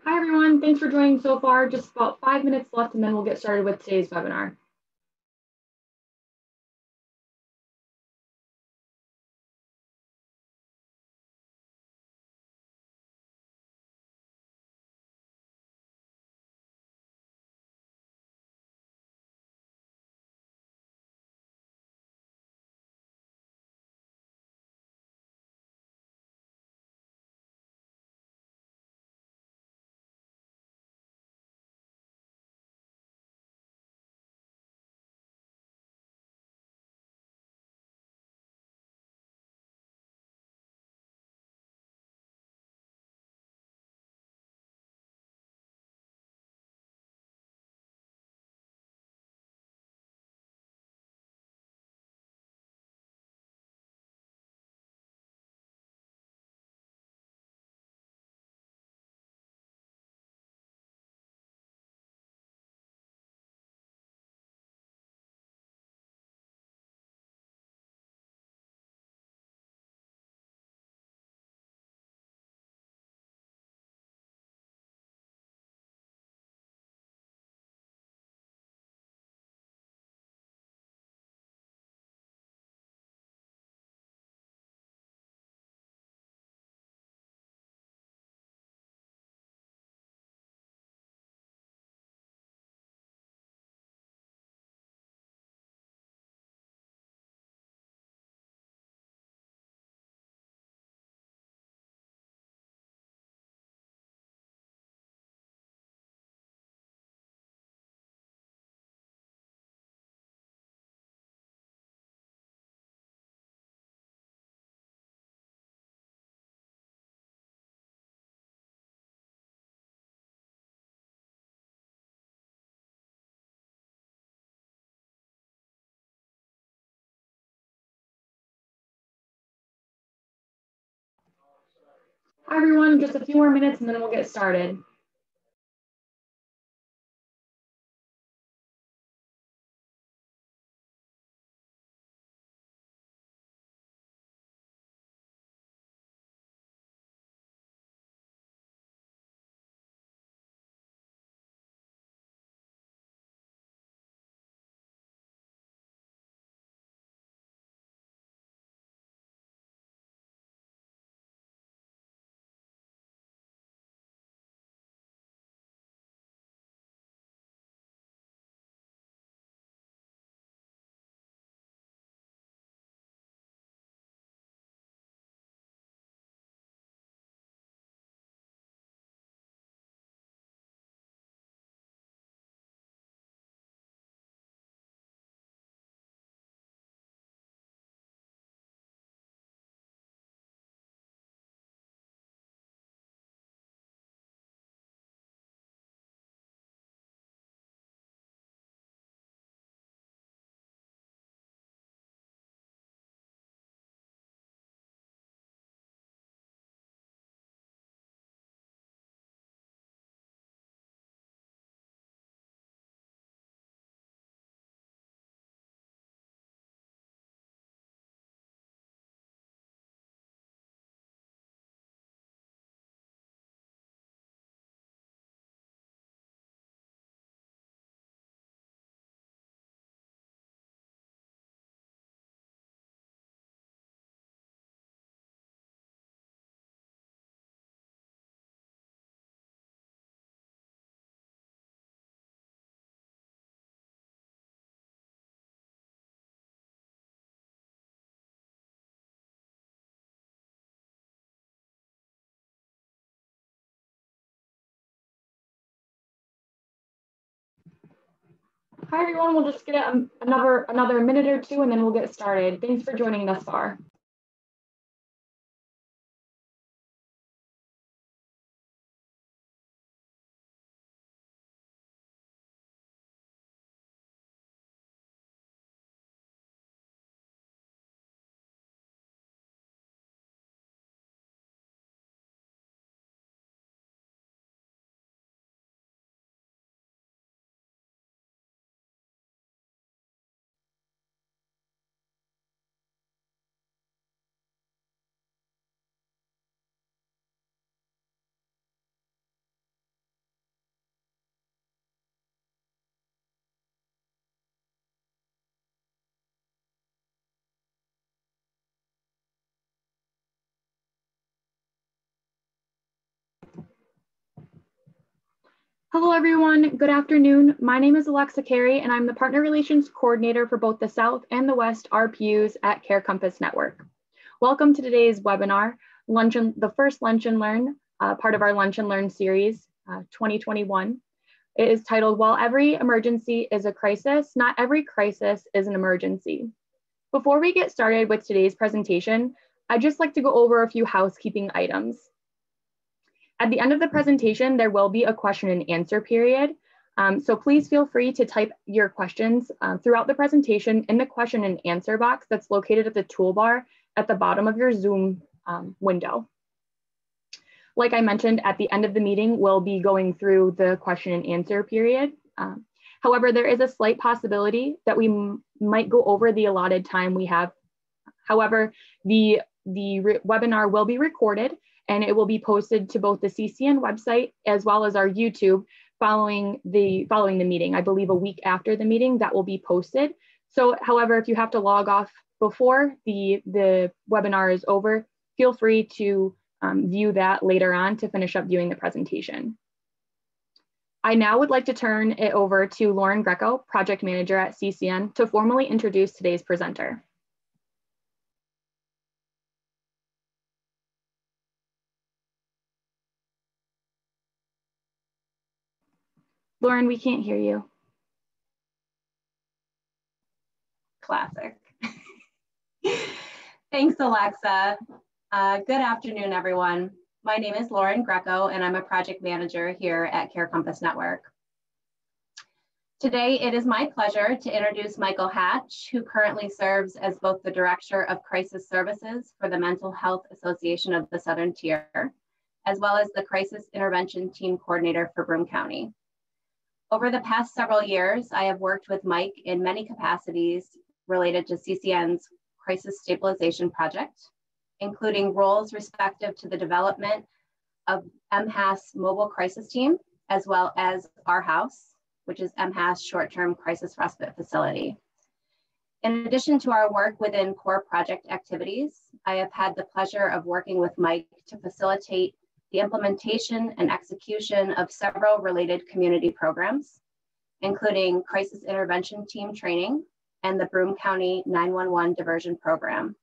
Hi, everyone. Thanks for joining so far. Just about 5 minutes left, and then we'll get started with today's webinar. Hi, everyone. Just a few more minutes, and then we'll get started. Hi, everyone. We'll just get another minute or two, and then we'll get started. Thanks for joining thus far. Hello, everyone. Good afternoon. My name is Alexa Carey, and I'm the Partner Relations Coordinator for both the South and the West RPUs at Care Compass Network. Welcome to today's webinar, the first Lunch and Learn, part of our Lunch and Learn series, 2021. It is titled, While Every Emergency is a Crisis, Not Every Crisis is an Emergency. Before we get started with today's presentation, I'd just like to go over a few housekeeping items. At the end of the presentation, there will be a question and answer period. So please feel free to type your questions throughout the presentation in the question and answer box that's located at the toolbar at the bottom of your Zoom window. Like I mentioned, at the end of the meeting, we'll be going through the question and answer period. However, there is a slight possibility that we might go over the allotted time we have. However, the webinar will be recorded and it will be posted to both the CCN website as well as our YouTube following the meeting. I believe a week after the meeting that will be posted. So, however, if you have to log off before the webinar is over, feel free to view that later on to finish up viewing the presentation. I now would like to turn it over to Lauren Greco, Project Manager at CCN, to formally introduce today's presenter. Lauren, we can't hear you. Classic. Thanks, Alexa. Good afternoon, everyone. My name is Lauren Greco, and I'm a project manager here at Care Compass Network. Today, it is my pleasure to introduce Michael Hatch, who currently serves as both the Director of Crisis Services for the Mental Health Association of the Southern Tier, as well as the Crisis Intervention Team Coordinator for Broome County. Over the past several years, I have worked with Mike in many capacities related to CCN's Crisis Stabilization Project, including roles respective to the development of MHAST Mobile Crisis Team, as well as our house, which is MHAST Short-Term Crisis Respite Facility. In addition to our work within core project activities, I have had the pleasure of working with Mike to facilitate the implementation and execution of several related community programs, including Crisis Intervention Team Training and the Broome County 911 Diversion Program.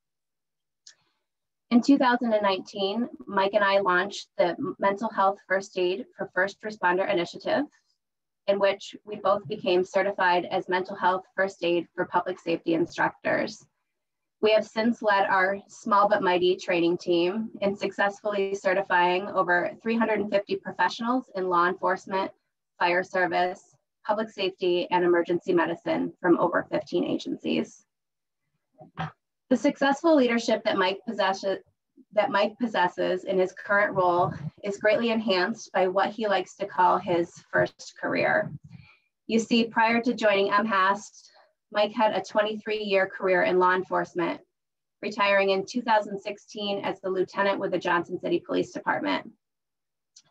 In 2019, Mike and I launched the Mental Health First Aid for First Responder Initiative, in which we both became certified as mental health first aid for public safety instructors. We have since led our small but mighty training team in successfully certifying over 350 professionals in law enforcement, fire service, public safety, and emergency medicine from over 15 agencies. The successful leadership that Mike possesses in his current role is greatly enhanced by what he likes to call his first career. You see, prior to joining MHAST, Mike had a 23-year career in law enforcement, retiring in 2016 as the lieutenant with the Johnson City Police Department.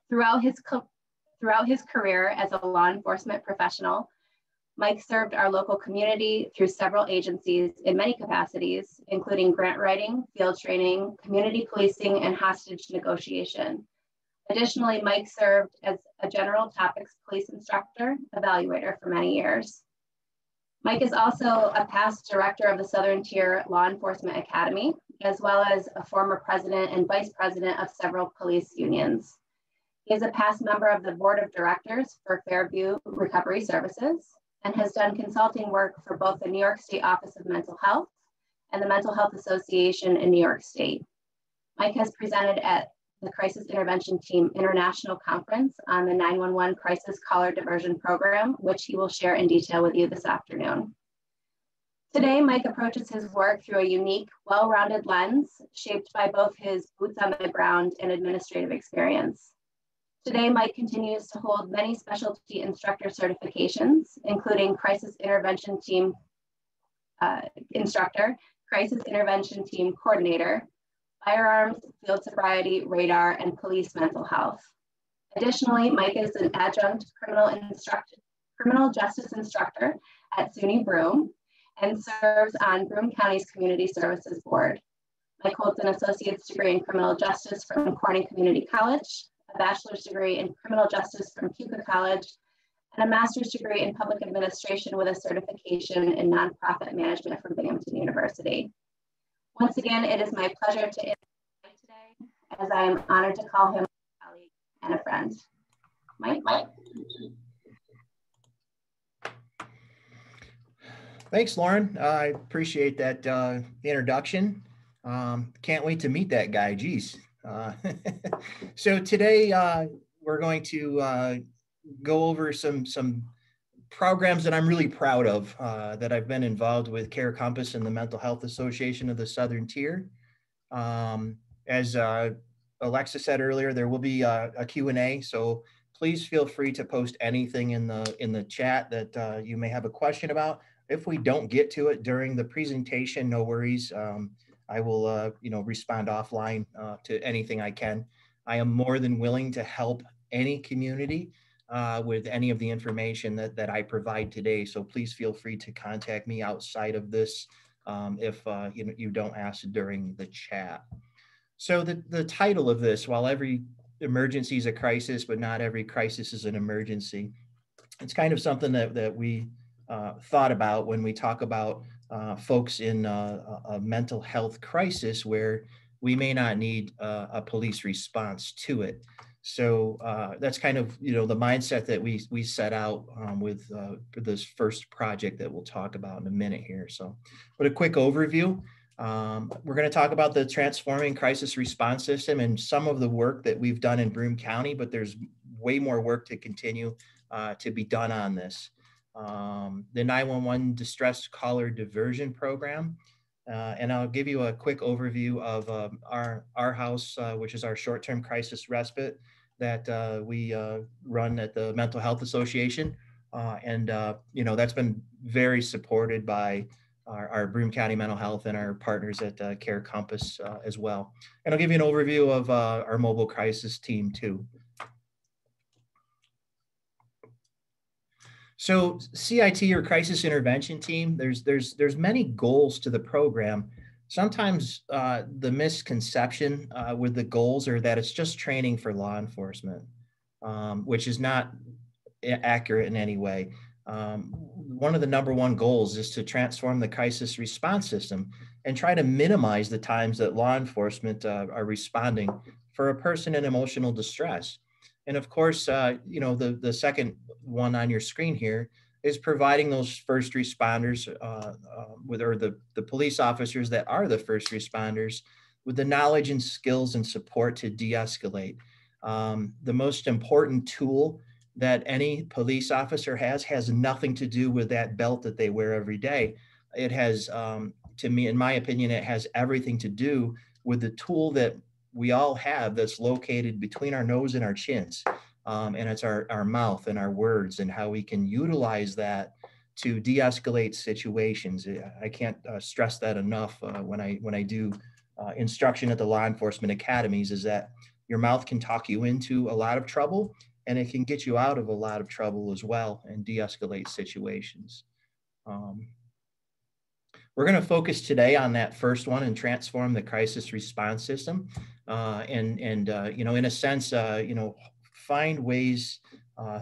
Throughout his career as a law enforcement professional, Mike served our local community through several agencies in many capacities, including grant writing, field training, community policing, and hostage negotiation. Additionally, Mike served as a general topics police instructor evaluator for many years. Mike is also a past director of the Southern Tier Law Enforcement Academy, as well as a former president and vice president of several police unions. He is a past member of the board of directors for Fairview Recovery Services and has done consulting work for both the New York State Office of Mental Health and the Mental Health Association in New York State. Mike has presented at the Crisis Intervention Team International Conference on the 911 Crisis Caller Diversion Program, which he will share in detail with you this afternoon. Today, Mike approaches his work through a unique, well-rounded lens shaped by both his boots on the ground and administrative experience. Today, Mike continues to hold many specialty instructor certifications, including Crisis Intervention Team Instructor, Crisis Intervention Team Coordinator, Firearms, Field Sobriety, Radar, and Police Mental Health. Additionally, Mike is an adjunct criminal justice instructor at SUNY Broome and serves on Broome County's Community Services Board. Mike holds an associate's degree in criminal justice from Corning Community College, a bachelor's degree in criminal justice from Keuka College, and a master's degree in public administration with a certification in nonprofit management from Binghamton University. Once again, it is my pleasure to invite Mike today, as I am honored to call him a colleague and a friend. Mike? Thanks, Lauren. I appreciate that introduction. Can't wait to meet that guy, geez. So today we're going to go over some programs that I'm really proud of that I've been involved with Care Compass and the Mental Health Association of the Southern Tier. As Alexa said earlier, there will be a Q&A, so please feel free to post anything in the chat that you may have a question about. If we don't get to it during the presentation, no worries. I will respond offline to anything I can. I am more than willing to help any community with any of the information that I provide today. So please feel free to contact me outside of this if you don't ask during the chat. So the title of this, while every emergency is a crisis, but not every crisis is an emergency, it's kind of something that we thought about when we talk about folks in a mental health crisis where we may not need a police response to it. So that's kind of the mindset that we set out with this first project that we'll talk about in a minute here. So, but a quick overview. We're going to talk about the transforming crisis response system and some of the work that we've done in Broome County, but there's way more work to continue to be done on this. The 911 Distress Caller Diversion Program. And I'll give you a quick overview of our house, which is our short-term crisis respite that we run at the Mental Health Association. That's been very supported by our Broome County Mental Health and our partners at Care Compass as well. And I'll give you an overview of our mobile crisis team too. So CIT, or Crisis Intervention Team, there's many goals to the program. Sometimes the misconception with the goals are that it's just training for law enforcement, which is not accurate in any way. One of the #1 goals is to transform the crisis response system and try to minimize the times that law enforcement are responding for a person in emotional distress. And of course, the second one on your screen here is providing those first responders or the police officers that are the first responders with the knowledge and skills and support to de-escalate. The most important tool that any police officer has nothing to do with that belt that they wear every day. It has, to me, in my opinion, it has everything to do with the tool that we all have that's located between our nose and our chins. And it's our mouth and our words and how we can utilize that to de-escalate situations. I can't stress that enough when I do instruction at the law enforcement academies, is that your mouth can talk you into a lot of trouble, and it can get you out of a lot of trouble as well and de-escalate situations. We're going to focus today on that first one and transform the crisis response system. In a sense, find ways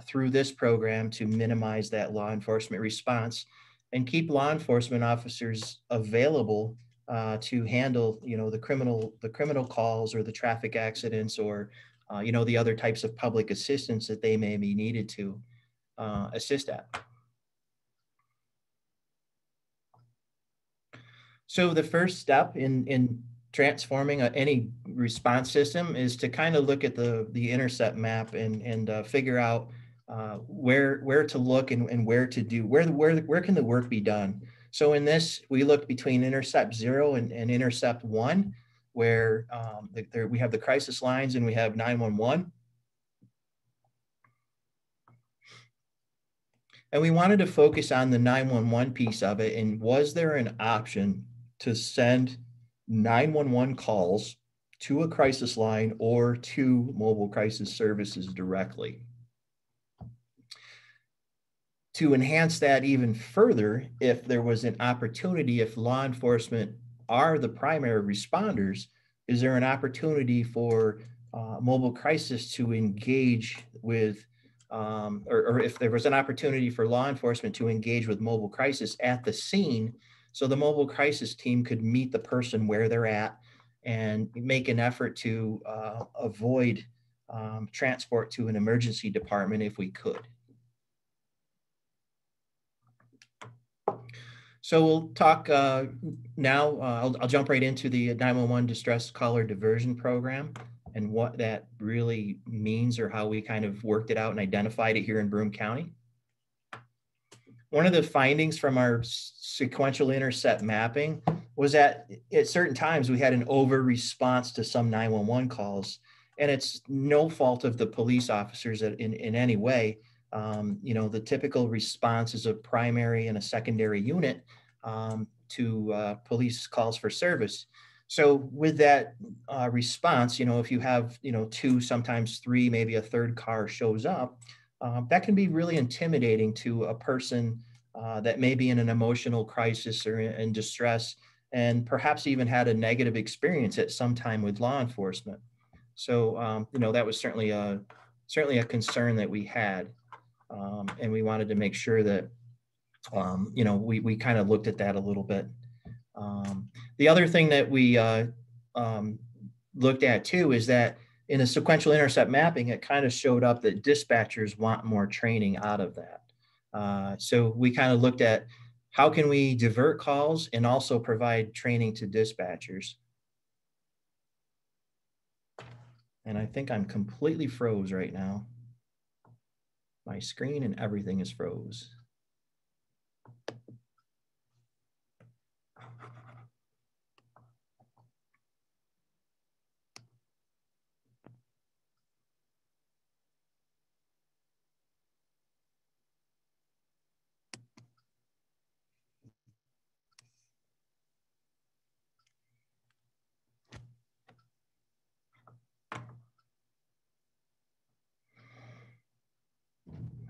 through this program to minimize that law enforcement response and keep law enforcement officers available to handle, the criminal calls or the traffic accidents or, the other types of public assistance that they may be needed to assist at. So the first step in transforming any response system is to kind of look at the intercept map and figure out where to look and where can the work be done. So in this, we look between intercept 0 and intercept 1, where we have the crisis lines and we have 911. And we wanted to focus on the 911 piece of it. And was there an option to send 911 calls to a crisis line or to mobile crisis services directly? To enhance that even further, if there was an opportunity, if law enforcement are the primary responders, is there an opportunity for mobile crisis to engage with, or if there was an opportunity for law enforcement to engage with mobile crisis at the scene, so the mobile crisis team could meet the person where they're at and make an effort to avoid transport to an emergency department if we could. So we'll talk now, I'll jump right into the 911 Distress Caller Diversion Program and what that really means, or how we kind of worked it out and identified it here in Broome County. One of the findings from our sequential intercept mapping was that at certain times we had an over response to some 911 calls, and it's no fault of the police officers in any way. You know, the typical response is a primary and a secondary unit to police calls for service. So with that response, you know, if you have, you know, 2, sometimes 3, maybe a third car shows up, that can be really intimidating to a person that may be in an emotional crisis or in distress, and perhaps even had a negative experience at some time with law enforcement. So, you know, that was certainly a concern that we had. And we wanted to make sure that, you know, we kind of looked at that a little bit. The other thing that we looked at too is that in a sequential intercept mapping, it kind of showed up that dispatchers want more training out of that. So we kind of looked at how can we divert calls and also provide training to dispatchers. And I think I'm completely froze right now. My screen and everything is froze.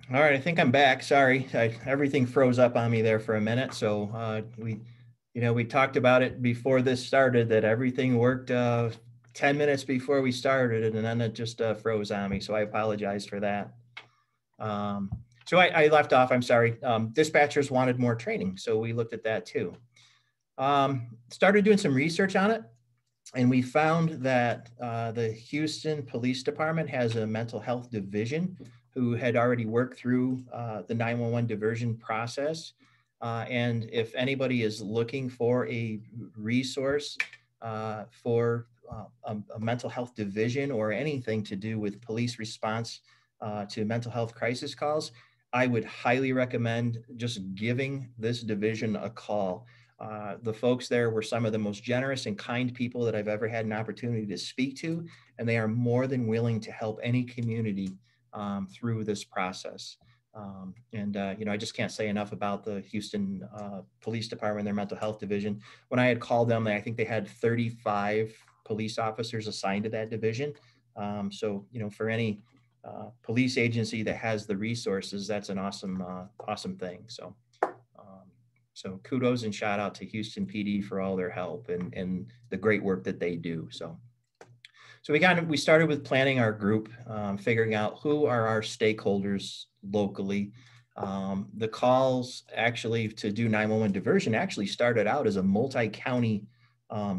All right, I think I'm back. Sorry, everything froze up on me there for a minute. So we talked about it before this started, that everything worked 10 minutes before we started, and then it just froze on me. So I apologize for that. So I left off, I'm sorry. Dispatchers wanted more training, so we looked at that too. Started doing some research on it, and we found that the Houston Police Department has a mental health division who had already worked through the 911 diversion process. And if anybody is looking for a resource for a mental health division or anything to do with police response to mental health crisis calls, I would highly recommend just giving this division a call. The folks there were some of the most generous and kind people that I've ever had an opportunity to speak to, and they are more than willing to help any community through this process. I just can't say enough about the Houston Police Department, their mental health division. When I had called them, I think they had 35 police officers assigned to that division. So, for any police agency that has the resources, that's an awesome thing. So kudos and shout out to Houston PD for all their help and the great work that they do. So we started with planning our group, figuring out who are our stakeholders locally. The calls actually to do 911 diversion actually started out as a multi-county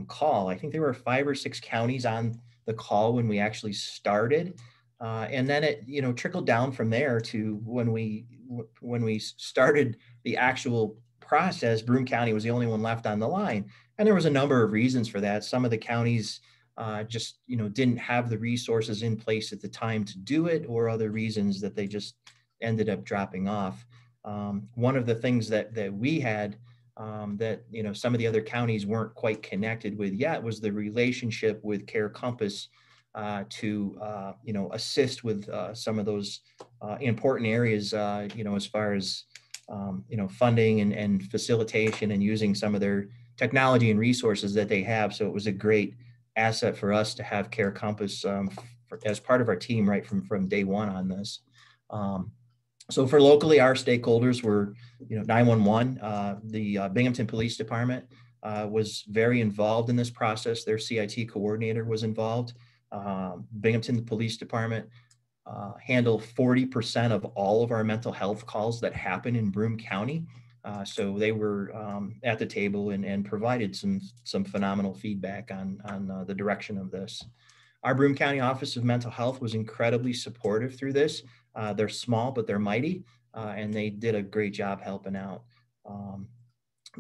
call. I think there were 5 or 6 counties on the call when we actually started. And then it, trickled down from there to when we started the actual process. Broome County was the only one left on the line. And there was a number of reasons for that. Some of the counties just didn't have the resources in place at the time to do it, or other reasons that they just ended up dropping off. One of the things that we had that some of the other counties weren't quite connected with yet was the relationship with Care Compass to assist with some of those important areas as far as funding and facilitation and using some of their technology and resources that they have. So it was a great asset for us to have Care Compass as part of our team right from day one on this. So for locally, our stakeholders were 911. The Binghamton Police Department was very involved in this process. Their CIT coordinator was involved. Binghamton Police Department handle 40% of all of our mental health calls that happen in Broome County. So they were at the table and provided some phenomenal feedback on the direction of this. Our Broome County Office of Mental Health was incredibly supportive through this. They're small, but they're mighty, and they did a great job helping out.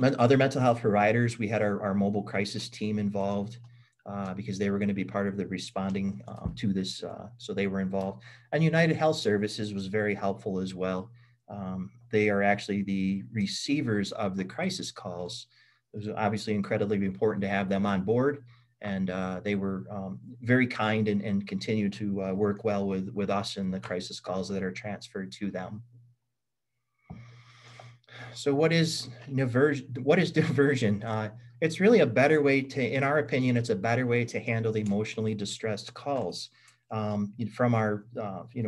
Other mental health providers, we had our mobile crisis team involved because they were going to be part of the responding to this, so they were involved. And United Health Services was very helpful as well. They are actually the receivers of the crisis calls. It was obviously incredibly important to have them on board, and they were very kind and continue to work well with us in the crisis calls that are transferred to them. So what is diversion? It's really a better way to, in our opinion, it's a better way to handle the emotionally distressed calls. From our,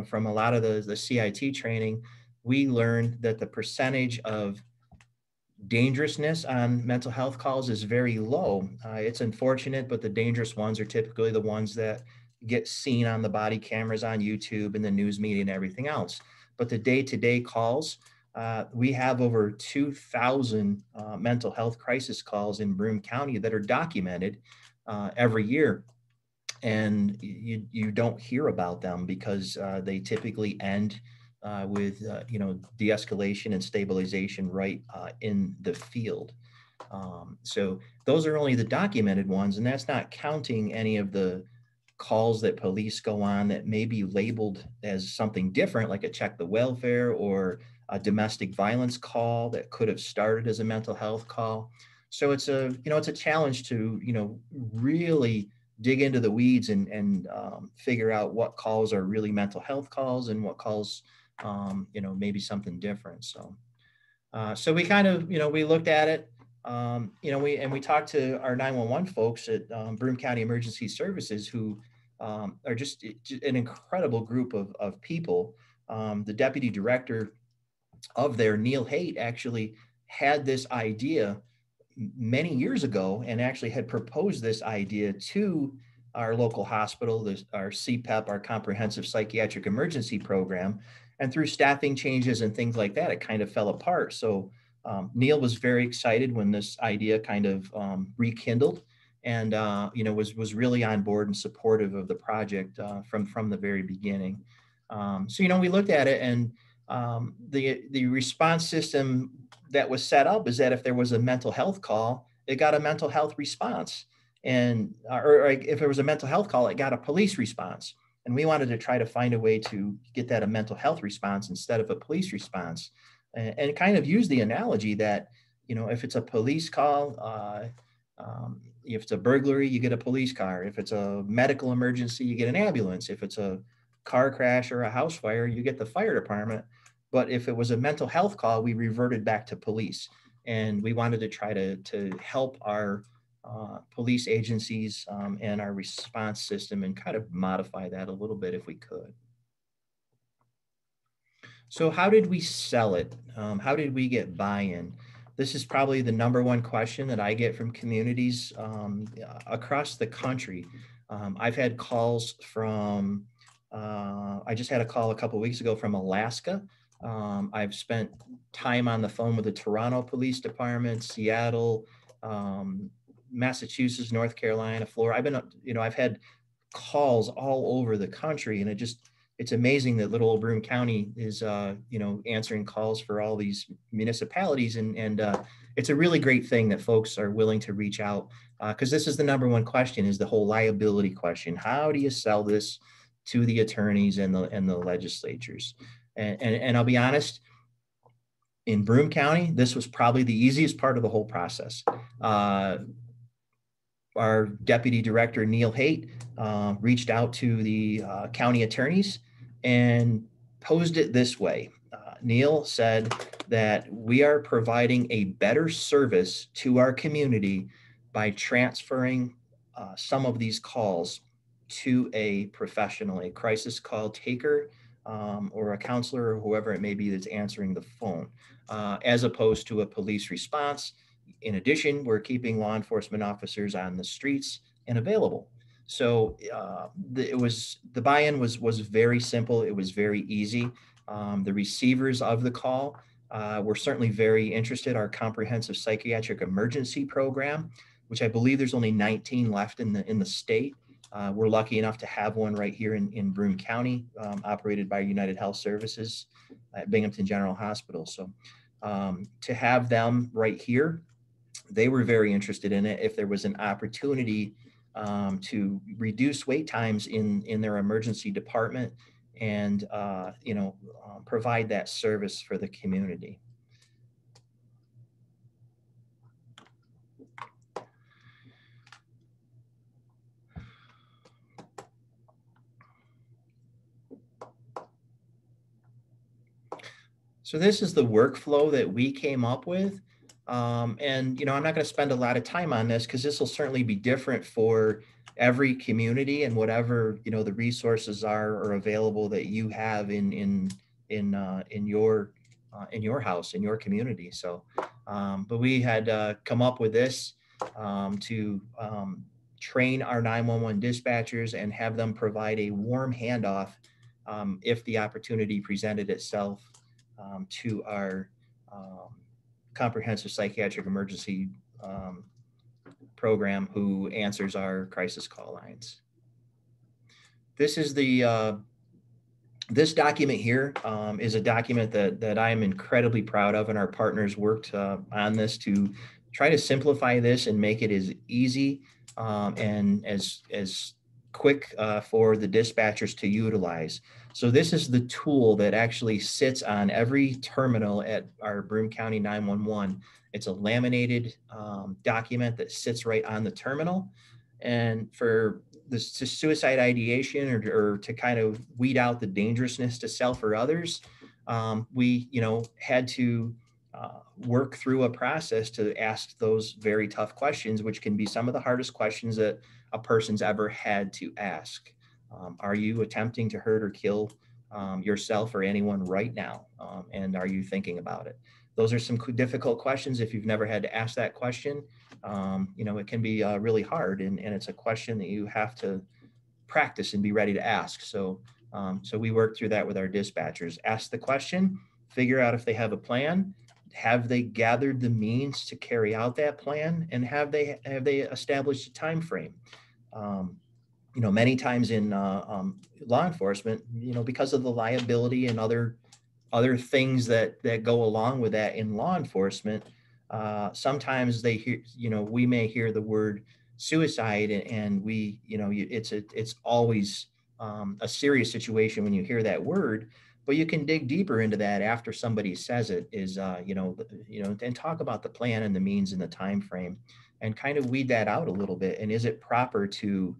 from a lot of the CIT training, we learned that the percentage of dangerousness on mental health calls is very low. It's unfortunate, but the dangerous ones are typically the ones that get seen on the body cameras on YouTube and the news media and everything else. But the day-to-day calls, we have over 2,000 mental health crisis calls in Broome County that are documented every year. And you don't hear about them because they typically end with de-escalation and stabilization right in the field. So those are only the documented ones, and that's not counting any of the calls that police go on that may be labeled as something different, like a check the welfare or a domestic violence call that could have started as a mental health call. So it's a challenge to really dig into the weeds and figure out what calls are really mental health calls and what calls maybe something different. So we kind of we looked at it. We talked to our 911 folks at Broome County Emergency Services, who are just an incredible group of people. The deputy director of there, Neil Haight, actually had this idea many years ago and actually had proposed this idea to our local hospital, our CPEP, our Comprehensive Psychiatric Emergency Program. And through staffing changes and things like that, it kind of fell apart. So Neil was very excited when this idea kind of rekindled, and was really on board and supportive of the project from the very beginning. So we looked at it, and the response system that was set up is that if there was a mental health call, it got a mental health response, and or if there was a mental health call, it got a police response. And we wanted to try to find a way to get that a mental health response instead of a police response, and kind of use the analogy that, if it's a police call, if it's a burglary, you get a police car. If it's a medical emergency, you get an ambulance. If it's a car crash or a house fire, you get the fire department. But if it was a mental health call, we reverted back to police. And we wanted to try to help our police agencies and our response system and kind of modify that a little bit if we could. So how did we sell it? How did we get buy-in? This is probably the number one question that I get from communities across the country. I've had calls from, I just had a call a couple of weeks ago from Alaska. I've spent time on the phone with the Toronto Police Department, Seattle, Massachusetts, North Carolina, Florida. I've had calls all over the country, and it's amazing that little old Broome County is, answering calls for all these municipalities. And it's a really great thing that folks are willing to reach out, because this is the number one question, is the whole liability question. How do you sell this to the attorneys and the legislatures? And I'll be honest, in Broome County, this was probably the easiest part of the whole process. Our deputy director, Neil Haight, reached out to the county attorneys and posed it this way. Neil said that we are providing a better service to our community by transferring some of these calls to a professional, a crisis call taker, or a counselor, or whoever it may be that's answering the phone, as opposed to a police response. In addition, we're keeping law enforcement officers on the streets and available. So the buy-in was very simple. It was very easy. The receivers of the call were certainly very interested. Our comprehensive psychiatric emergency program, which I believe there's only 19 left in the state. We're lucky enough to have one right here in Broome County, operated by United Health Services at Binghamton General Hospital. So to have them right here, they were very interested in it. If there was an opportunity to reduce wait times in their emergency department and provide that service for the community. So this is the workflow that we came up with. And, I'm not going to spend a lot of time on this because this will certainly be different for every community and whatever, the resources are available that you have in your house, in your community. So, but we had come up with this to train our 911 dispatchers and have them provide a warm handoff if the opportunity presented itself to our comprehensive psychiatric emergency program who answers our crisis call lines. This is this document here is a document that I am incredibly proud of, and our partners worked on this to try to simplify this and make it as easy and as quick for the dispatchers to utilize. So this is the tool that actually sits on every terminal at our Broome County 911. It's a laminated document that sits right on the terminal. And for this to suicide ideation or to kind of weed out the dangerousness to self or others, we had to work through a process to ask those very tough questions, which can be some of the hardest questions that a person's ever had to ask. Are you attempting to hurt or kill yourself or anyone right now? And are you thinking about it? Those are some difficult questions. If you've never had to ask that question, it can be really hard. And it's a question that you have to practice and be ready to ask. So we work through that with our dispatchers. Ask the question, figure out if they have a plan. Have they gathered the means to carry out that plan, and have they established a time frame? Many times in law enforcement, because of the liability and other things that go along with that in law enforcement, sometimes they hear, we may hear the word suicide, and we, it's always a serious situation when you hear that word. But you can dig deeper into that after somebody says it, and talk about the plan and the means and the time frame, and kind of weed that out a little bit. And is it proper to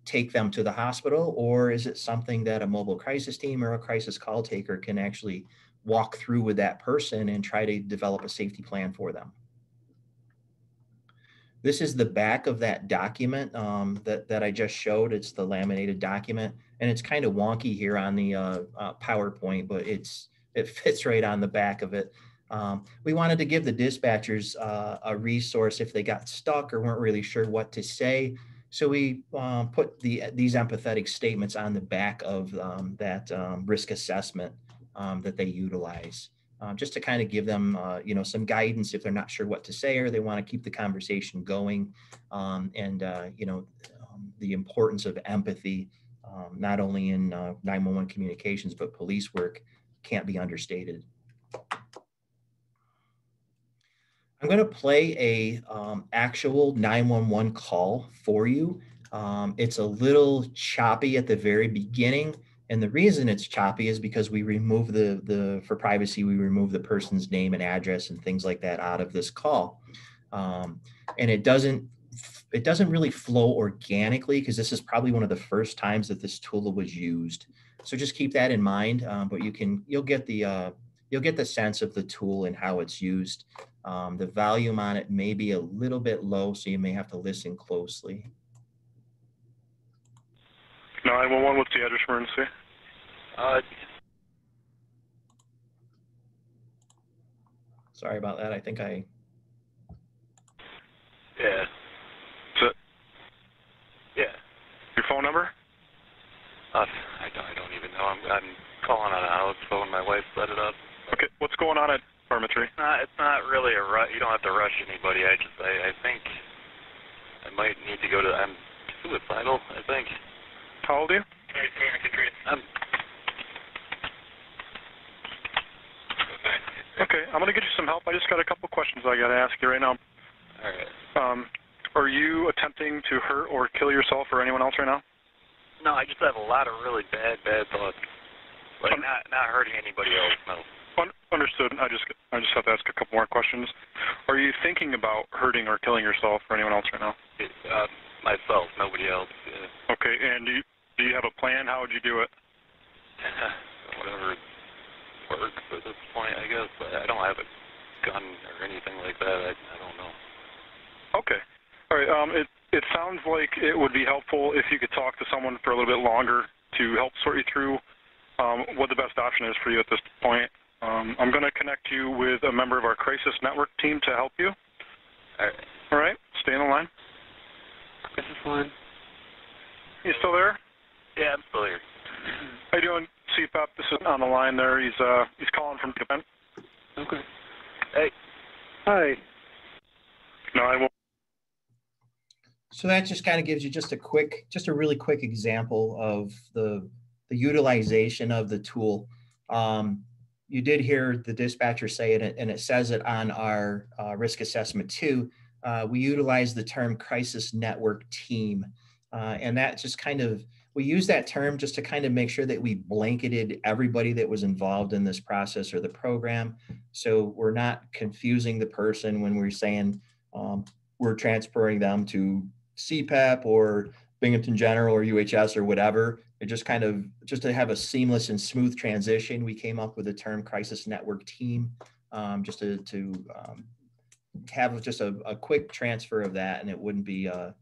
take them to the hospital, or is it something that a mobile crisis team or a crisis call taker can actually walk through with that person and try to develop a safety plan for them? This is the back of that document that I just showed. It's the laminated document, and it's kind of wonky here on the PowerPoint, but it fits right on the back of it. We wanted to give the dispatchers a resource if they got stuck or weren't really sure what to say. So we put these empathetic statements on the back of that risk assessment that they utilize. Just to kind of give them, some guidance if they're not sure what to say or they want to keep the conversation going, the importance of empathy, not only in 911 communications, but police work can't be understated. I'm going to play a actual 911 call for you. It's a little choppy at the very beginning. And the reason it's choppy is because we remove for privacy, we remove the person's name and address and things like that out of this call. And it doesn't really flow organically because this is probably one of the first times that this tool was used. So just keep that in mind, but you'll get the sense of the tool and how it's used. The volume on it may be a little bit low, so you may have to listen closely. 911, what's the address emergency? Sorry about that. I think I... Yeah. So, yeah. I'm calling on a house phone. My wife set it up. Okay, what's going on at Dormitory? It's not really a rush. You don't have to rush anybody. I think I might need to go to. I'm suicidal, I think. How old are you? Okay, I'm going to get you some help. I just got a couple questions I got to ask you right now. All right. Are you attempting to hurt or kill yourself or anyone else right now? No, I just have a lot of really bad thoughts. Like not hurting anybody else, no. Understood. I just have to ask a couple more questions. Are you thinking about hurting or killing yourself or anyone else right now? Myself, nobody else. Yeah. Okay, and do you have a plan? How would you do it? Whatever works at this point, I guess. I don't have a gun or anything like that. I don't know. Okay. All right. It sounds like it would be helpful if you could talk to someone for a little bit longer to help sort you through what the best option is for you at this point. I'm going to connect you with a member of our crisis network team to help you. All right. All right. Stay on the line. This is fine. You still there? Yeah, I'm still here. How you doing, CPAP? This is on the line there. He's calling from the event. Okay. Hey. Hi. No, I won't. So that just kind of gives you just a really quick example of the utilization of the tool. You did hear the dispatcher say it, and it says it on our risk assessment too. We utilize the term crisis network team. And that just we use that term just to kind of make sure that we blanketed everybody that was involved in this process or the program. So we're not confusing the person when we're saying we're transferring them to CPAP or Binghamton General or UHS or whatever. It just just to have a seamless and smooth transition, we came up with the term crisis network team, just to have just a quick transfer of that, and it wouldn't be a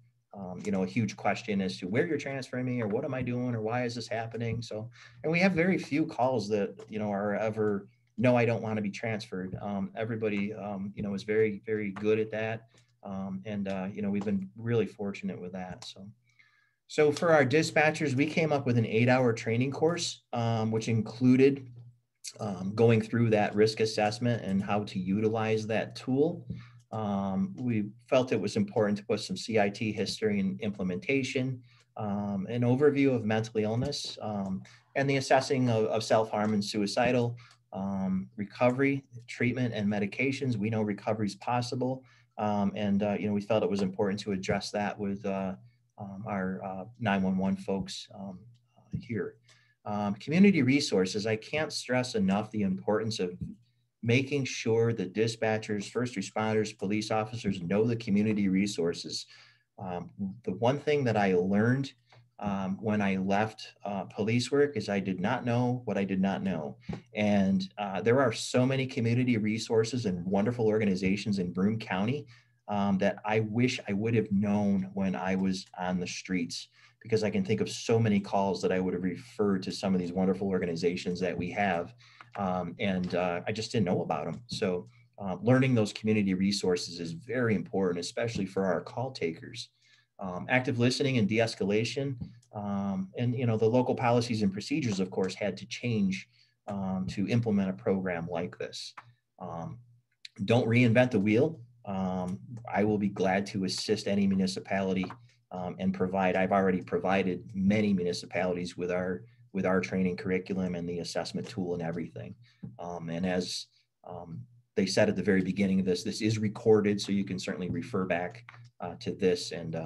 huge question as to where you're transferring me or what am I doing or why is this happening. So, and we have very few calls that are ever no, I don't want to be transferred. Everybody is very, very good at that, and we've been really fortunate with that. So for our dispatchers, we came up with an 8-hour training course, which included going through that risk assessment and how to utilize that tool. We felt it was important to put some CIT history and implementation, an overview of mental illness, and the assessing of self-harm and suicidal, recovery, treatment, and medications. We know recovery is possible, and we felt it was important to address that with our 911 folks here. Community resources, I can't stress enough the importance of making sure that dispatchers, first responders, police officers know the community resources. The one thing that I learned when I left police work is I did not know what I did not know. And there are so many community resources and wonderful organizations in Broome County that I wish I would have known when I was on the streets, because I can think of so many calls that I would have referred to some of these wonderful organizations that we have. And I just didn't know about them. So learning those community resources is very important, especially for our call takers. Active listening and de-escalation, and the local policies and procedures, of course, had to change to implement a program like this. Don't reinvent the wheel. I will be glad to assist any municipality and provide. I've already provided many municipalities with our training curriculum and the assessment tool and everything. And as they said at the very beginning of this is recorded, so you can certainly refer back to this and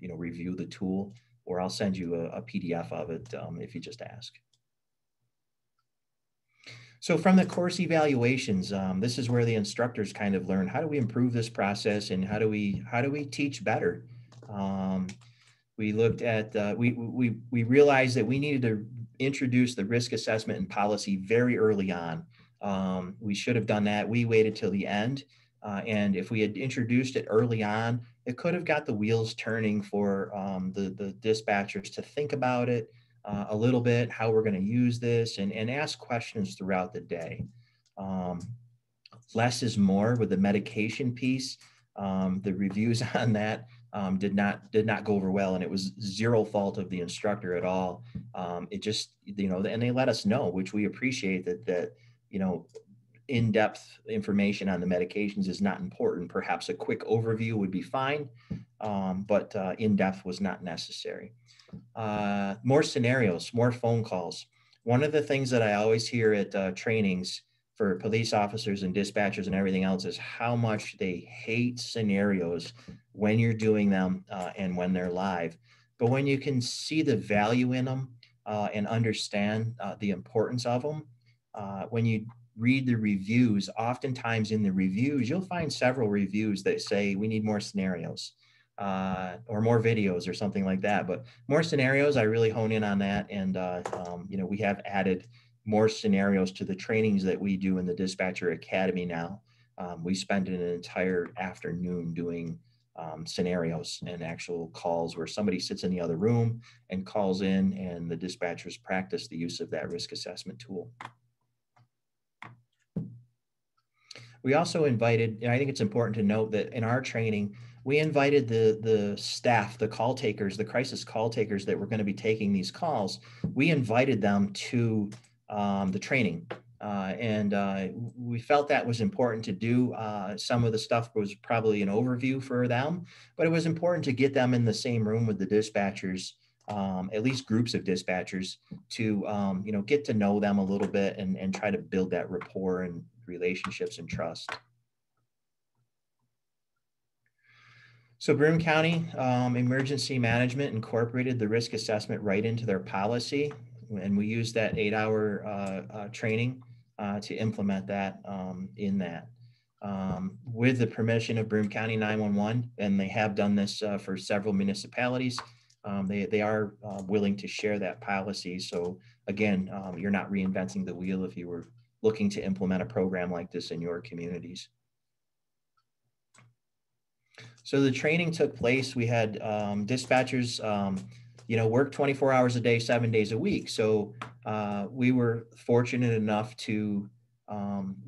review the tool, or I'll send you a PDF of it if you just ask. So from the course evaluations, this is where the instructors kind of learn, how do we improve this process and how do we teach better? We looked at, we realized that we needed to introduce the risk assessment and policy very early on. We should have done that. We waited till the end. And if we had introduced it early on, it could have got the wheels turning for the dispatchers to think about it a little bit, how we're going to use this, and ask questions throughout the day. Less is more with the medication piece. The reviews on that did not go over well, and it was zero fault of the instructor at all. It just, and they let us know, which we appreciate, that in-depth information on the medications is not important. Perhaps a quick overview would be fine, but in-depth was not necessary. More scenarios, more phone calls. One of the things that I always hear at trainings for police officers and dispatchers and everything else is how much they hate scenarios when you're doing them and when they're live. But when you can see the value in them and understand the importance of them, when you read the reviews, oftentimes in the reviews, you'll find several reviews that say we need more scenarios or more videos or something like that. But more scenarios, I really hone in on that. And, we have added more scenarios to the trainings that we do in the Dispatcher Academy now. We spend an entire afternoon doing scenarios and actual calls where somebody sits in the other room and calls in, and the dispatchers practice the use of that risk assessment tool. We also invited, and I think it's important to note that in our training, we invited the staff, the call takers, the crisis call takers that were going to be taking these calls. We invited them to the training. We felt that was important to do. Some of the stuff was probably an overview for them, but it was important to get them in the same room with the dispatchers, at least groups of dispatchers, to get to know them a little bit and try to build that rapport and relationships and trust. So Broome County Emergency Management incorporated the risk assessment right into their policy, and we used that 8-hour training to implement that in that. With the permission of Broome County 911, and they have done this for several municipalities, they are willing to share that policy. So again, you're not reinventing the wheel if you were looking to implement a program like this in your communities. So the training took place. We had dispatchers, work 24 hours a day, 7 days a week. So we were fortunate enough to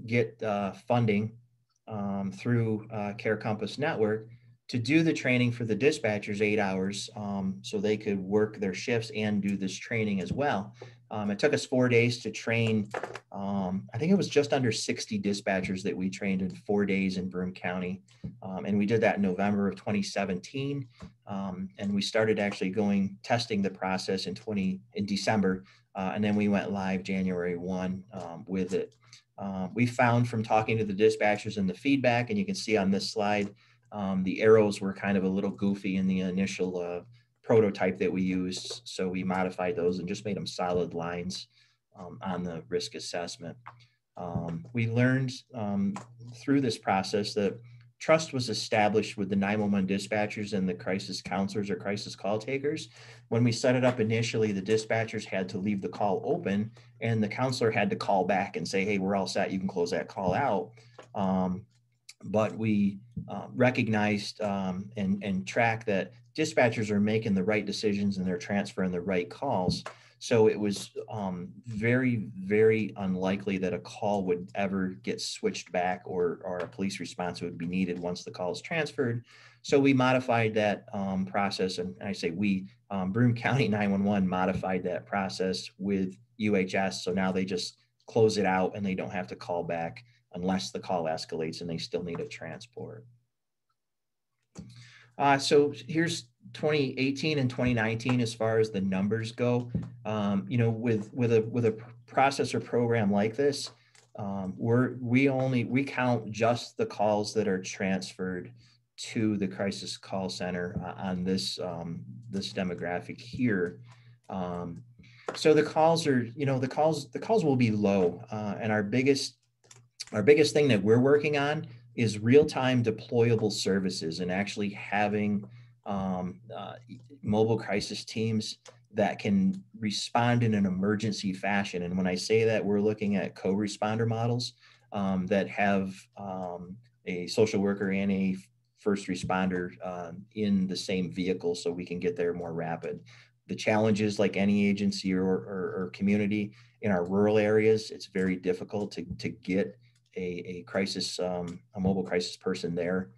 get funding through Care Compass Network to do the training for the dispatchers 8 hours so they could work their shifts and do this training as well. It took us 4 days to train. I think it was just under 60 dispatchers that we trained in 4 days in Broome County. And we did that in November of 2017. And we started actually testing the process in December. And then we went live January 1 with it. We found from talking to the dispatchers and the feedback, and you can see on this slide, the arrows were kind of a little goofy in the initial prototype that we used. So we modified those and just made them solid lines on the risk assessment. We learned through this process that trust was established with the 911 dispatchers and the crisis counselors or crisis call takers. When we set it up initially, the dispatchers had to leave the call open and the counselor had to call back and say, hey, we're all set, you can close that call out. But we recognized and tracked that dispatchers are making the right decisions and they're transferring the right calls. So it was very, very unlikely that a call would ever get switched back or a police response would be needed once the call is transferred. So we modified that process, and I say we, Broome County 911 modified that process with UHS. So now they just close it out and they don't have to call back unless the call escalates and they still need a transport. So here's 2018 and 2019 as far as the numbers go. With a process or program like this, we count just the calls that are transferred to the crisis call center on this this demographic here. So the calls are, the calls will be low, and our biggest thing that we're working on is real-time deployable services and actually having mobile crisis teams that can respond in an emergency fashion. And when I say that, we're looking at co-responder models that have a social worker and a first responder in the same vehicle so we can get there more rapid. The challenges, like any agency or community in our rural areas, it's very difficult to get a crisis, a mobile crisis person there.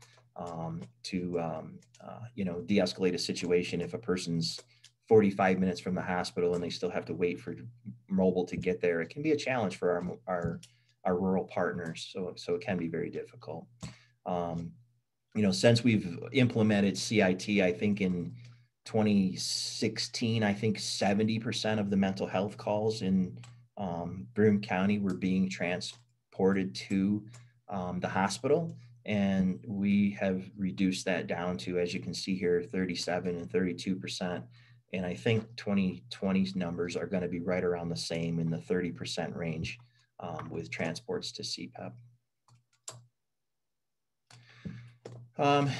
de-escalate a situation if a person's 45 minutes from the hospital and they still have to wait for mobile to get there. It can be a challenge for our rural partners, so it can be very difficult. Since we've implemented CIT, I think in 2016, I think 70% of the mental health calls in Broome County were being transported to the hospital. And we have reduced that down to, as you can see here, 37 and 32%. And I think 2020's numbers are going to be right around the same in the 30% range with transports to CPEP.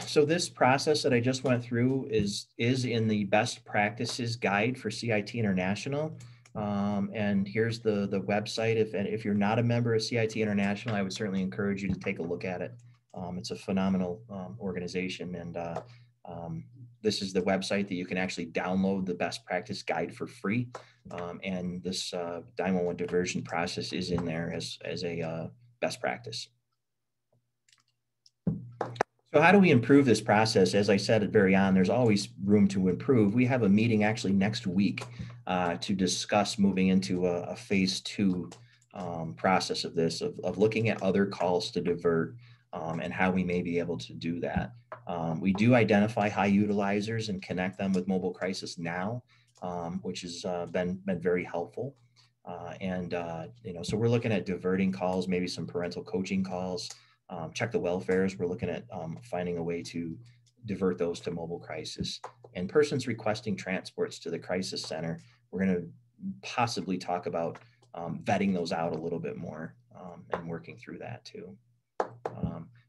So this process that I just went through is in the best practices guide for CIT International. And here's the website. If you're not a member of CIT International, I would certainly encourage you to take a look at it. It's a phenomenal organization, and this is the website that you can actually download the best practice guide for free. And this 911 diversion process is in there as a best practice. So how do we improve this process? As I said very on, there's always room to improve. We have a meeting actually next week to discuss moving into a phase 2 process of this, of looking at other calls to divert and how we may be able to do that. We do identify high utilizers and connect them with mobile crisis now, which has been very helpful. So we're looking at diverting calls, maybe some parental coaching calls. Check the welfares. We're looking at finding a way to divert those to mobile crisis. And persons requesting transports to the crisis center, we're going to possibly talk about vetting those out a little bit more and working through that too.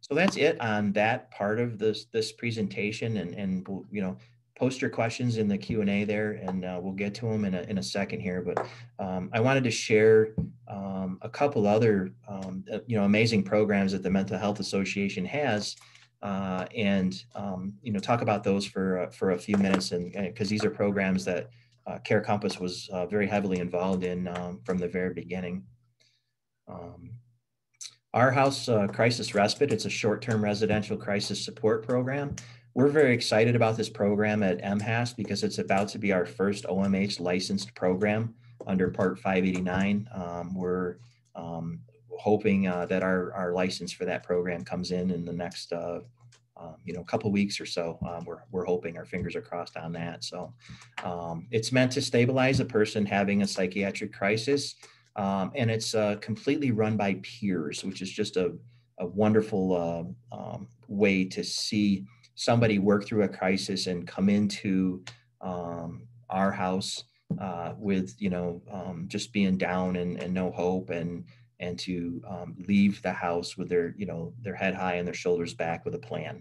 So that's it on that part of this presentation, and we'll, post your questions in the Q&A there, and we'll get to them in a second here. But I wanted to share a couple other amazing programs that the Mental Health Association has, and talk about those for a few minutes, and because these are programs that Care Compass was very heavily involved in from the very beginning. Our House Crisis Respite, it's a short-term residential crisis support program. We're very excited about this program at MHAST because it's about to be our first OMH licensed program under Part 589. We're hoping that our license for that program comes in the next couple weeks or so. We're hoping, our fingers are crossed on that. So it's meant to stabilize a person having a psychiatric crisis. And it's completely run by peers, which is just a wonderful way to see somebody work through a crisis and come into our house with, just being down and no hope, and to leave the house with their head high and their shoulders back with a plan.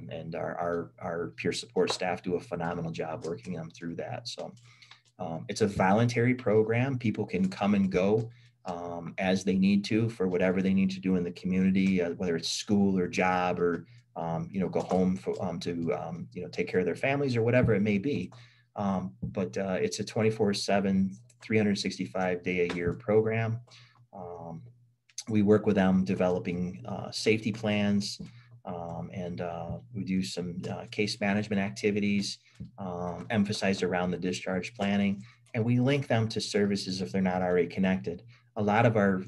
And our peer support staff do a phenomenal job working them through that. So it's a voluntary program. People can come and go as they need to for whatever they need to do in the community, whether it's school or job or, go home to take care of their families or whatever it may be. But it's a 24/7, 365-day-a-year program. We work with them developing safety plans, and we do some case management activities emphasized around the discharge planning, and we link them to services if they're not already connected. A lot of our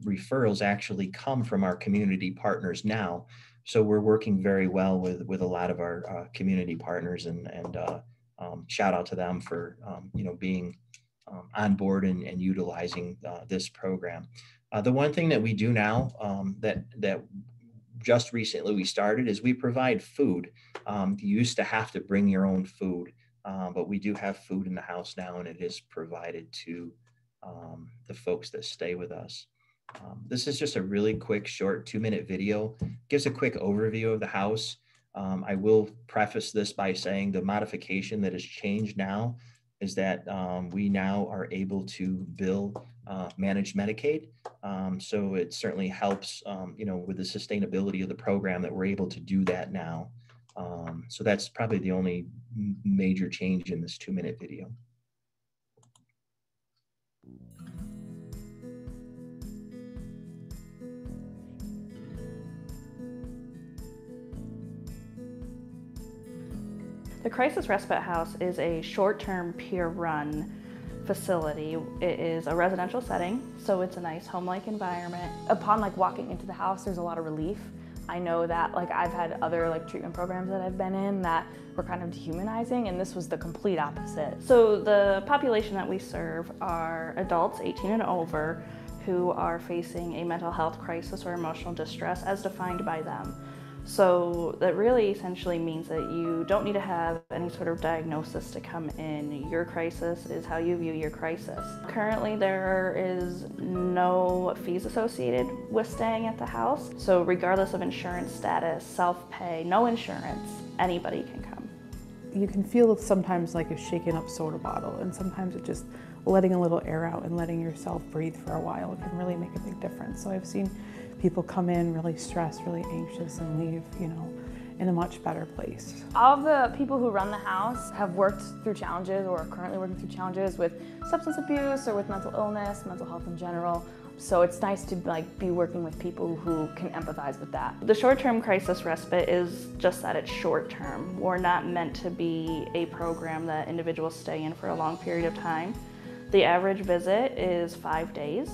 referrals actually come from our community partners now, so we're working very well with a lot of our community partners, and shout out to them for being on board and utilizing this program. The one thing that we do now that just recently we started is we provide food. You used to have to bring your own food, but we do have food in the house now, and it is provided to the folks that stay with us. This is just a really quick, short 2-minute video. Gives a quick overview of the house. I will preface this by saying the modification that has changed now is that we now are able to bill managed Medicaid. So it certainly helps, with the sustainability of the program that we're able to do that now. So that's probably the only major change in this 2-minute video. The Crisis Respite House is a short-term peer-run facility. It is a residential setting, so it's a nice home-like environment. Upon walking into the house, there's a lot of relief. I know that I've had other treatment programs that I've been in that were kind of dehumanizing, and this was the complete opposite. So the population that we serve are adults 18 and over who are facing a mental health crisis or emotional distress as defined by them. So that really essentially means that you don't need to have any sort of diagnosis to come in. Your crisis is how you view your crisis. Currently, there is no fees associated with staying at the house. So regardless of insurance status, self-pay, no insurance, anybody can come. You can feel sometimes like a shaken up soda bottle, and sometimes it just letting a little air out and letting yourself breathe for a while can really make a big difference. So I've seen people come in really stressed, really anxious, and leave, in a much better place. All of the people who run the house have worked through challenges or are currently working through challenges with substance abuse or with mental illness, mental health in general. So it's nice to be working with people who can empathize with that. The short-term crisis respite is just that, it's short-term. We're not meant to be a program that individuals stay in for a long period of time. The average visit is 5 days,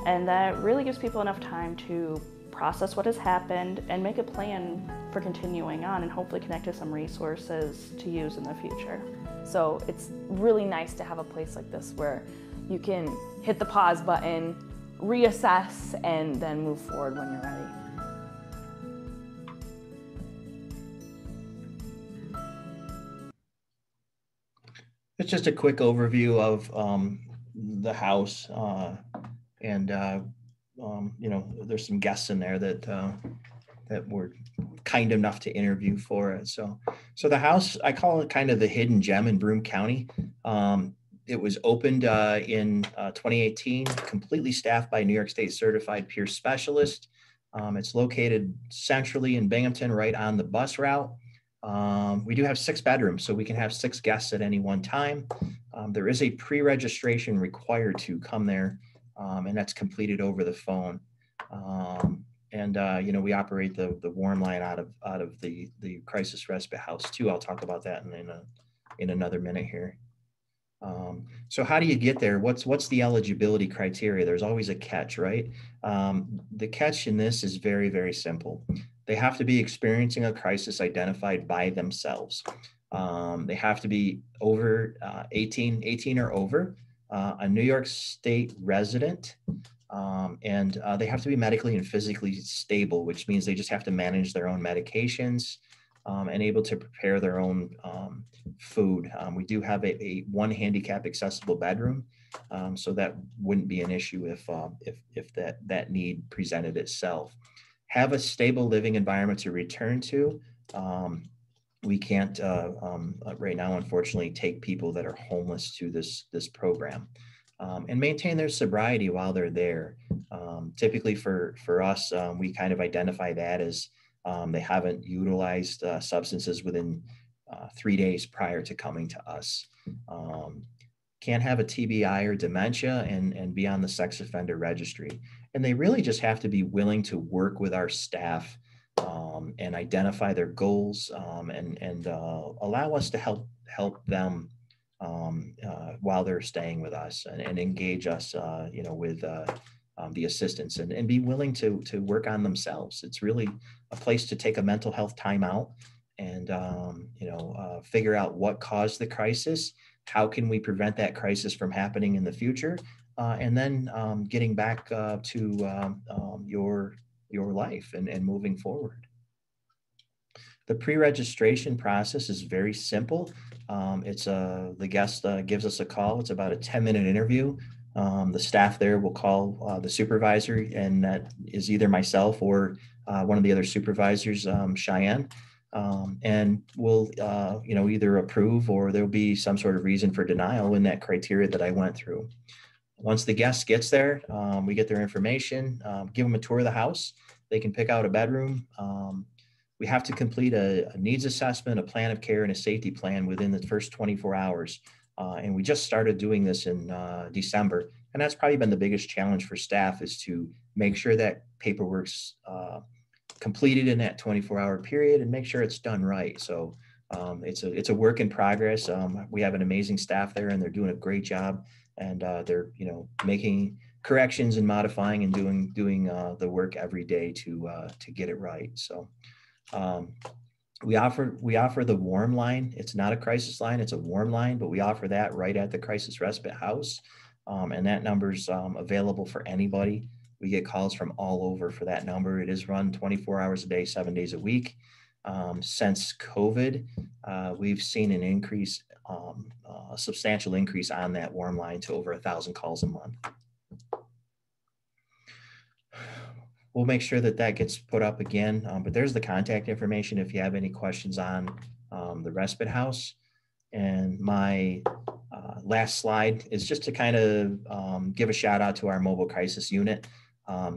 and that really gives people enough time to process what has happened and make a plan for continuing on and hopefully connect to some resources to use in the future. So it's really nice to have a place like this where you can hit the pause button, reassess, and then move forward when you're ready. It's just a quick overview of the house, there's some guests in there that were kind enough to interview for it. So the house, I call it kind of the hidden gem in Broome County. It was opened in 2018, completely staffed by New York State certified peer specialist. It's located centrally in Binghamton, right on the bus route. We do have 6 bedrooms, so we can have 6 guests at any one time. There is a pre-registration required to come there, and that's completed over the phone. We operate the warm line out of the crisis respite house too. I'll talk about that in another minute here. So how do you get there? What's the eligibility criteria? There's always a catch, right? The catch in this is very, very simple. They have to be experiencing a crisis identified by themselves. They have to be over 18 or over, a New York State resident, and they have to be medically and physically stable, which means they just have to manage their own medications and able to prepare their own food. We do have a 1 handicap accessible bedroom, so that wouldn't be an issue if that need presented itself. Have a stable living environment to return to. We can't right now, unfortunately, take people that are homeless to this program, and maintain their sobriety while they're there. Typically for us, we kind of identify that as they haven't utilized substances within 3 days prior to coming to us. Can't have a TBI or dementia and be on the sex offender registry. And they really just have to be willing to work with our staff and identify their goals and allow us to help them while they're staying with us and engage us, with the assistance and be willing to work on themselves. It's really a place to take a mental health time out and, figure out what caused the crisis. How can we prevent that crisis from happening in the future? And then getting back to your life and moving forward. The pre-registration process is very simple. The guest gives us a call. It's about a 10-minute interview. The staff there will call the supervisor, and that is either myself or one of the other supervisors, Cheyenne, and we'll either approve or there'll be some sort of reason for denial in that criteria that I went through. Once the guest gets there, we get their information, give them a tour of the house. They can pick out a bedroom. We have to complete a needs assessment, a plan of care, and a safety plan within the first 24 hours. And we just started doing this in December. And that's probably been the biggest challenge for staff, is to make sure that paperwork's completed in that 24-hour period and make sure it's done right. So it's a work in progress. We have an amazing staff there, and they're doing a great job, and they're making corrections and modifying and doing the work every day to get it right. So we offer the warm line. It's not a crisis line, it's a warm line, but we offer that right at the crisis respite house. And that number's available for anybody. We get calls from all over for that number. It is run 24 hours a day, 7 days a week. Since COVID, we've seen an increase, a substantial increase on that warm line to over 1,000 calls a month. We'll make sure that gets put up again, but there's the contact information if you have any questions on the respite house. And my last slide is just to kind of give a shout out to our mobile crisis unit.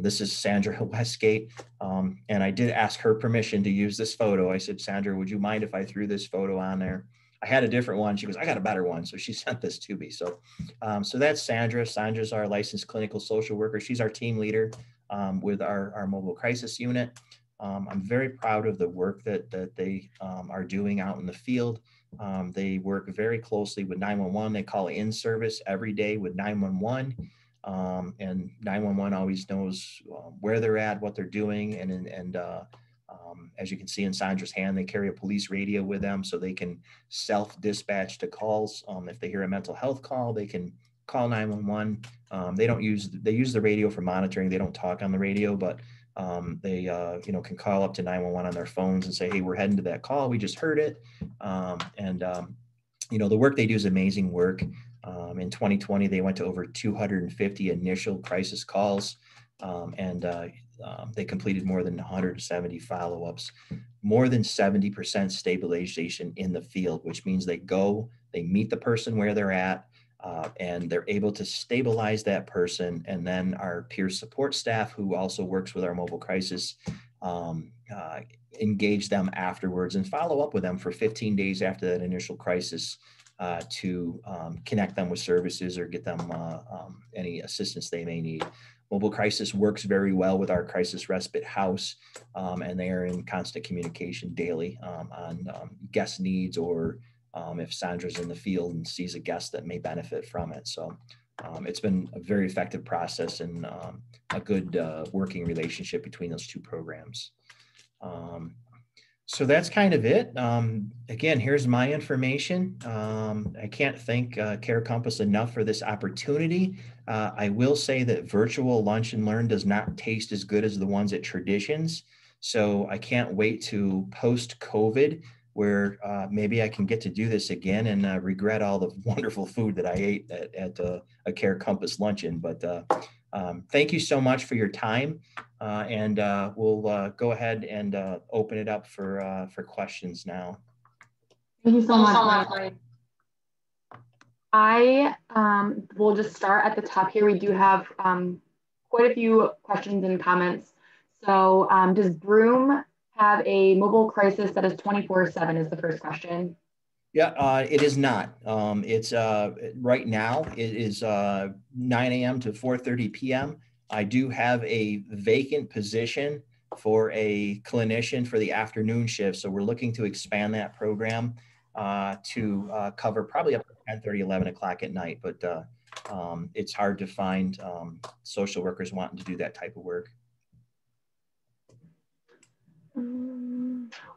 This is Sandra Westgate, and I did ask her permission to use this photo. I said, Sandra, would you mind if I threw this photo on there? I had a different one. She goes, I got a better one. So she sent this to me. So, so that's Sandra. Sandra's our licensed clinical social worker. She's our team leader with our mobile crisis unit. I'm very proud of the work that they are doing out in the field. They work very closely with 911. They call in service every day with 911. And 911 always knows where they're at, what they're doing. And as you can see in Sandra's hand, they carry a police radio with them so they can self-dispatch to calls. If they hear a mental health call, they can call 911. They use the radio for monitoring. They don't talk on the radio, but they can call up to 911 on their phones and say, hey, we're heading to that call. We just heard it. The work they do is amazing work. In 2020, they went to over 250 initial crisis calls, and they completed more than 170 follow-ups, more than 70% stabilization in the field, which means they meet the person where they're at, and they're able to stabilize that person. And then our peer support staff, who also works with our mobile crisis, engage them afterwards and follow up with them for 15 days after that initial crisis to connect them with services or get them any assistance they may need. Mobile crisis works very well with our crisis respite house, and they are in constant communication daily on guest needs, or if Sandra's in the field and sees a guest that may benefit from it. So it's been a very effective process and a good working relationship between those two programs. So that's kind of it. Again, here's my information. I can't thank Care Compass enough for this opportunity. I will say that virtual lunch and learn does not taste as good as the ones at Traditions. So I can't wait to post-COVID, where maybe I can get to do this again and regret all the wonderful food that I ate at a Care Compass luncheon. But thank you so much for your time, and we'll go ahead and open it up for questions now. Thank you so much. I will just start at the top here. We do have quite a few questions and comments. So does Broome have a mobile crisis that is 24/7 is the first question. Yeah, it is not. It's right now it is 9 a.m. to 4:30 p.m. I do have a vacant position for a clinician for the afternoon shift. So we're looking to expand that program to cover probably up to 10:30, 11 o'clock at night. But it's hard to find social workers wanting to do that type of work.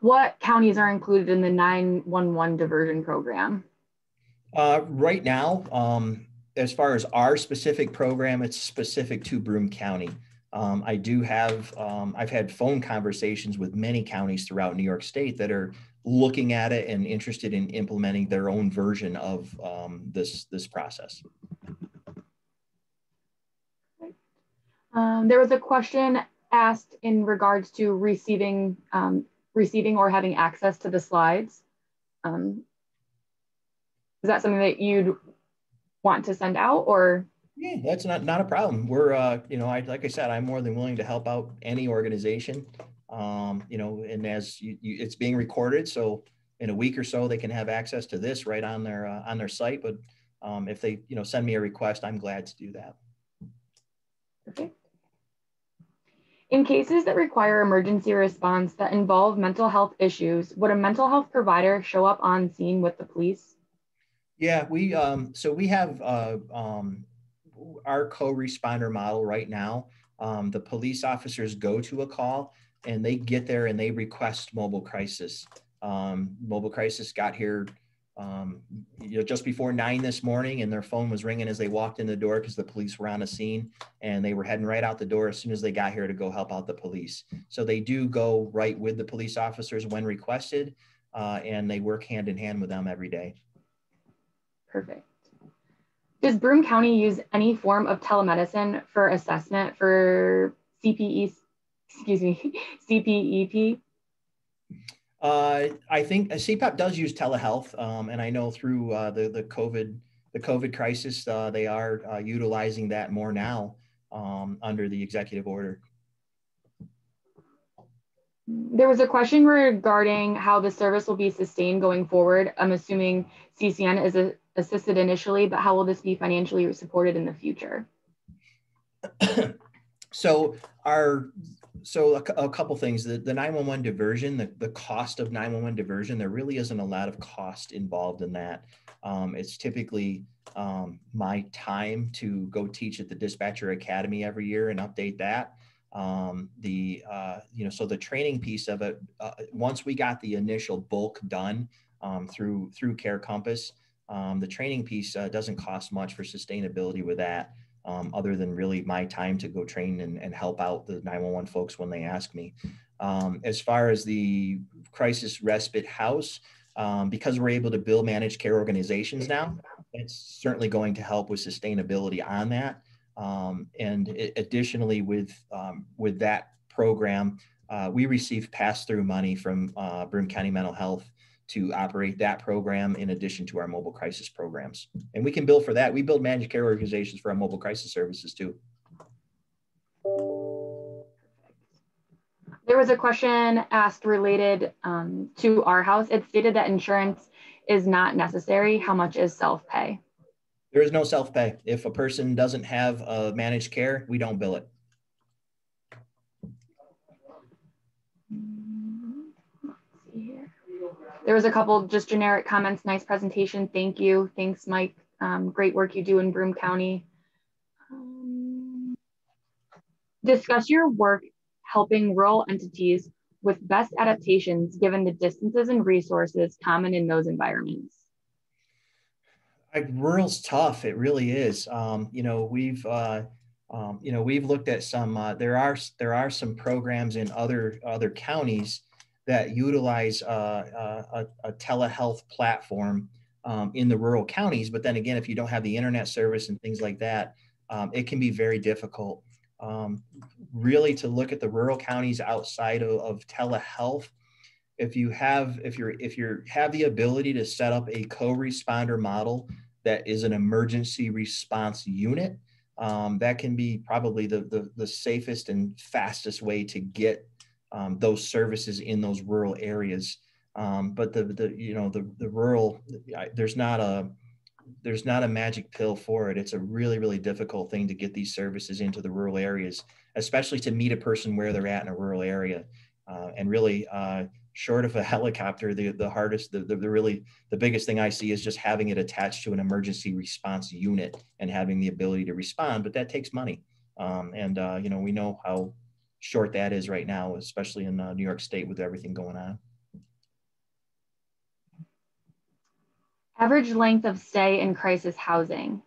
What counties are included in the 911 diversion program? Right now, as far as our specific program, it's specific to Broome County. I do have, I've had phone conversations with many counties throughout New York State that are looking at it and interested in implementing their own version of this process. There was a question asked in regards to receiving or having access to the slides. Is that something that you'd want to send out, or? Yeah, that's not a problem. We're, you know, like I said, I'm more than willing to help out any organization, you know, and as it's being recorded, so in a week or so they can have access to this right on their site. But if they, you know, send me a request, I'm glad to do that. Okay. In cases that require emergency response that involve mental health issues, would a mental health provider show up on scene with the police? Yeah, we have our co-responder model right now. The police officers go to a call and they get there and they request mobile crisis. Mobile crisis got here just before 9 this morning, and their phone was ringing as they walked in the door because the police were on the scene, and they were heading right out the door as soon as they got here to go help out the police. So they do go right with the police officers when requested, and they work hand in hand with them every day. Perfect. Does Broome County use any form of telemedicine for assessment for CPEP? I think CPEP does use telehealth, and I know through the COVID crisis, they are utilizing that more now under the executive order. There was a question regarding how the service will be sustained going forward. I'm assuming CCN is assisted initially, but how will this be financially supported in the future? So a couple things. The 911 diversion, the cost of 911 diversion, there really isn't a lot of cost involved in that. It's typically my time to go teach at the Dispatcher Academy every year and update that. So the training piece of it, once we got the initial bulk done through Care Compass, the training piece doesn't cost much for sustainability with that. Other than really my time to go train and help out the 911 folks when they ask me. As far as the crisis respite house, because we're able to build managed care organizations now, it's certainly going to help with sustainability on that. Additionally, with that program, we receive pass-through money from Broome County Mental Health to operate that program in addition to our mobile crisis programs. And we can bill for that. We build managed care organizations for our mobile crisis services too. There was a question asked related to our house. It stated that insurance is not necessary. How much is self-pay? There is no self-pay. If a person doesn't have managed care, we don't bill it. There was a couple just generic comments. Nice presentation. Thank you. Thanks, Mike. Great work you do in Broome County. Discuss your work helping rural entities with best adaptations given the distances and resources common in those environments. Rural's tough. It really is. We've looked at some. There are some programs in other counties that utilize a telehealth platform in the rural counties. But then again, if you don't have the internet service and things like that, it can be very difficult. Really, to look at the rural counties outside of telehealth, if you have the ability to set up a co-responder model that is an emergency response unit, that can be probably the safest and fastest way to get those services in those rural areas. But the rural, there's not a magic pill for it. It's a really, really difficult thing to get these services into the rural areas, especially to meet a person where they're at in a rural area. And really, short of a helicopter, the biggest thing I see is just having it attached to an emergency response unit and having the ability to respond, but that takes money. We know how short that is right now, especially in New York State with everything going on. Average length of stay in crisis housing.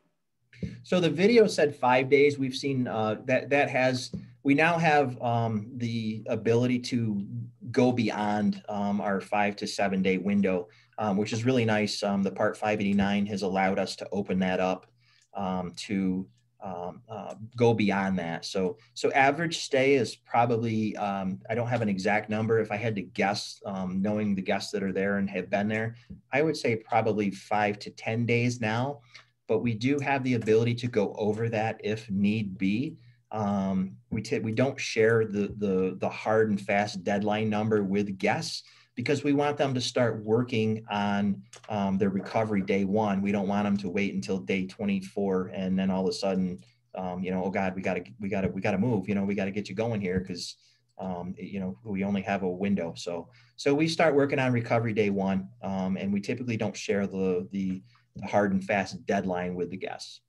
So the video said 5 days. We've seen we now have the ability to go beyond our 5 to 7 day window, which is really nice. The Part 589 has allowed us to open that up to go beyond that. So average stay is probably, I don't have an exact number. If I had to guess, knowing the guests that are there and have been there, I would say probably 5 to 10 days now, but we do have the ability to go over that if need be. We don't share the hard and fast deadline number with guests because we want them to start working on their recovery day one. We don't want them to wait until day 24 and then all of a sudden oh God, we gotta move, we gotta get you going here because, we only have a window. So we start working on recovery day one, and we typically don't share the hard and fast deadline with the guests.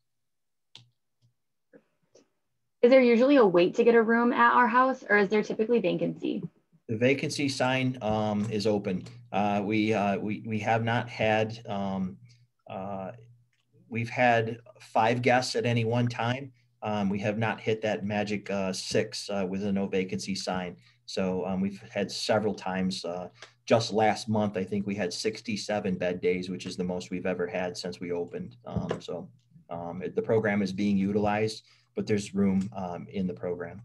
Is there usually a wait to get a room at our house, or is there typically vacancy? The vacancy sign is open. We have not had, we've had 5 guests at any one time. We have not hit that magic 6 with a no vacancy sign. So we've had several times. Just last month, I think we had 67 bed days, which is the most we've ever had since we opened. The program is being utilized, but there's room in the program.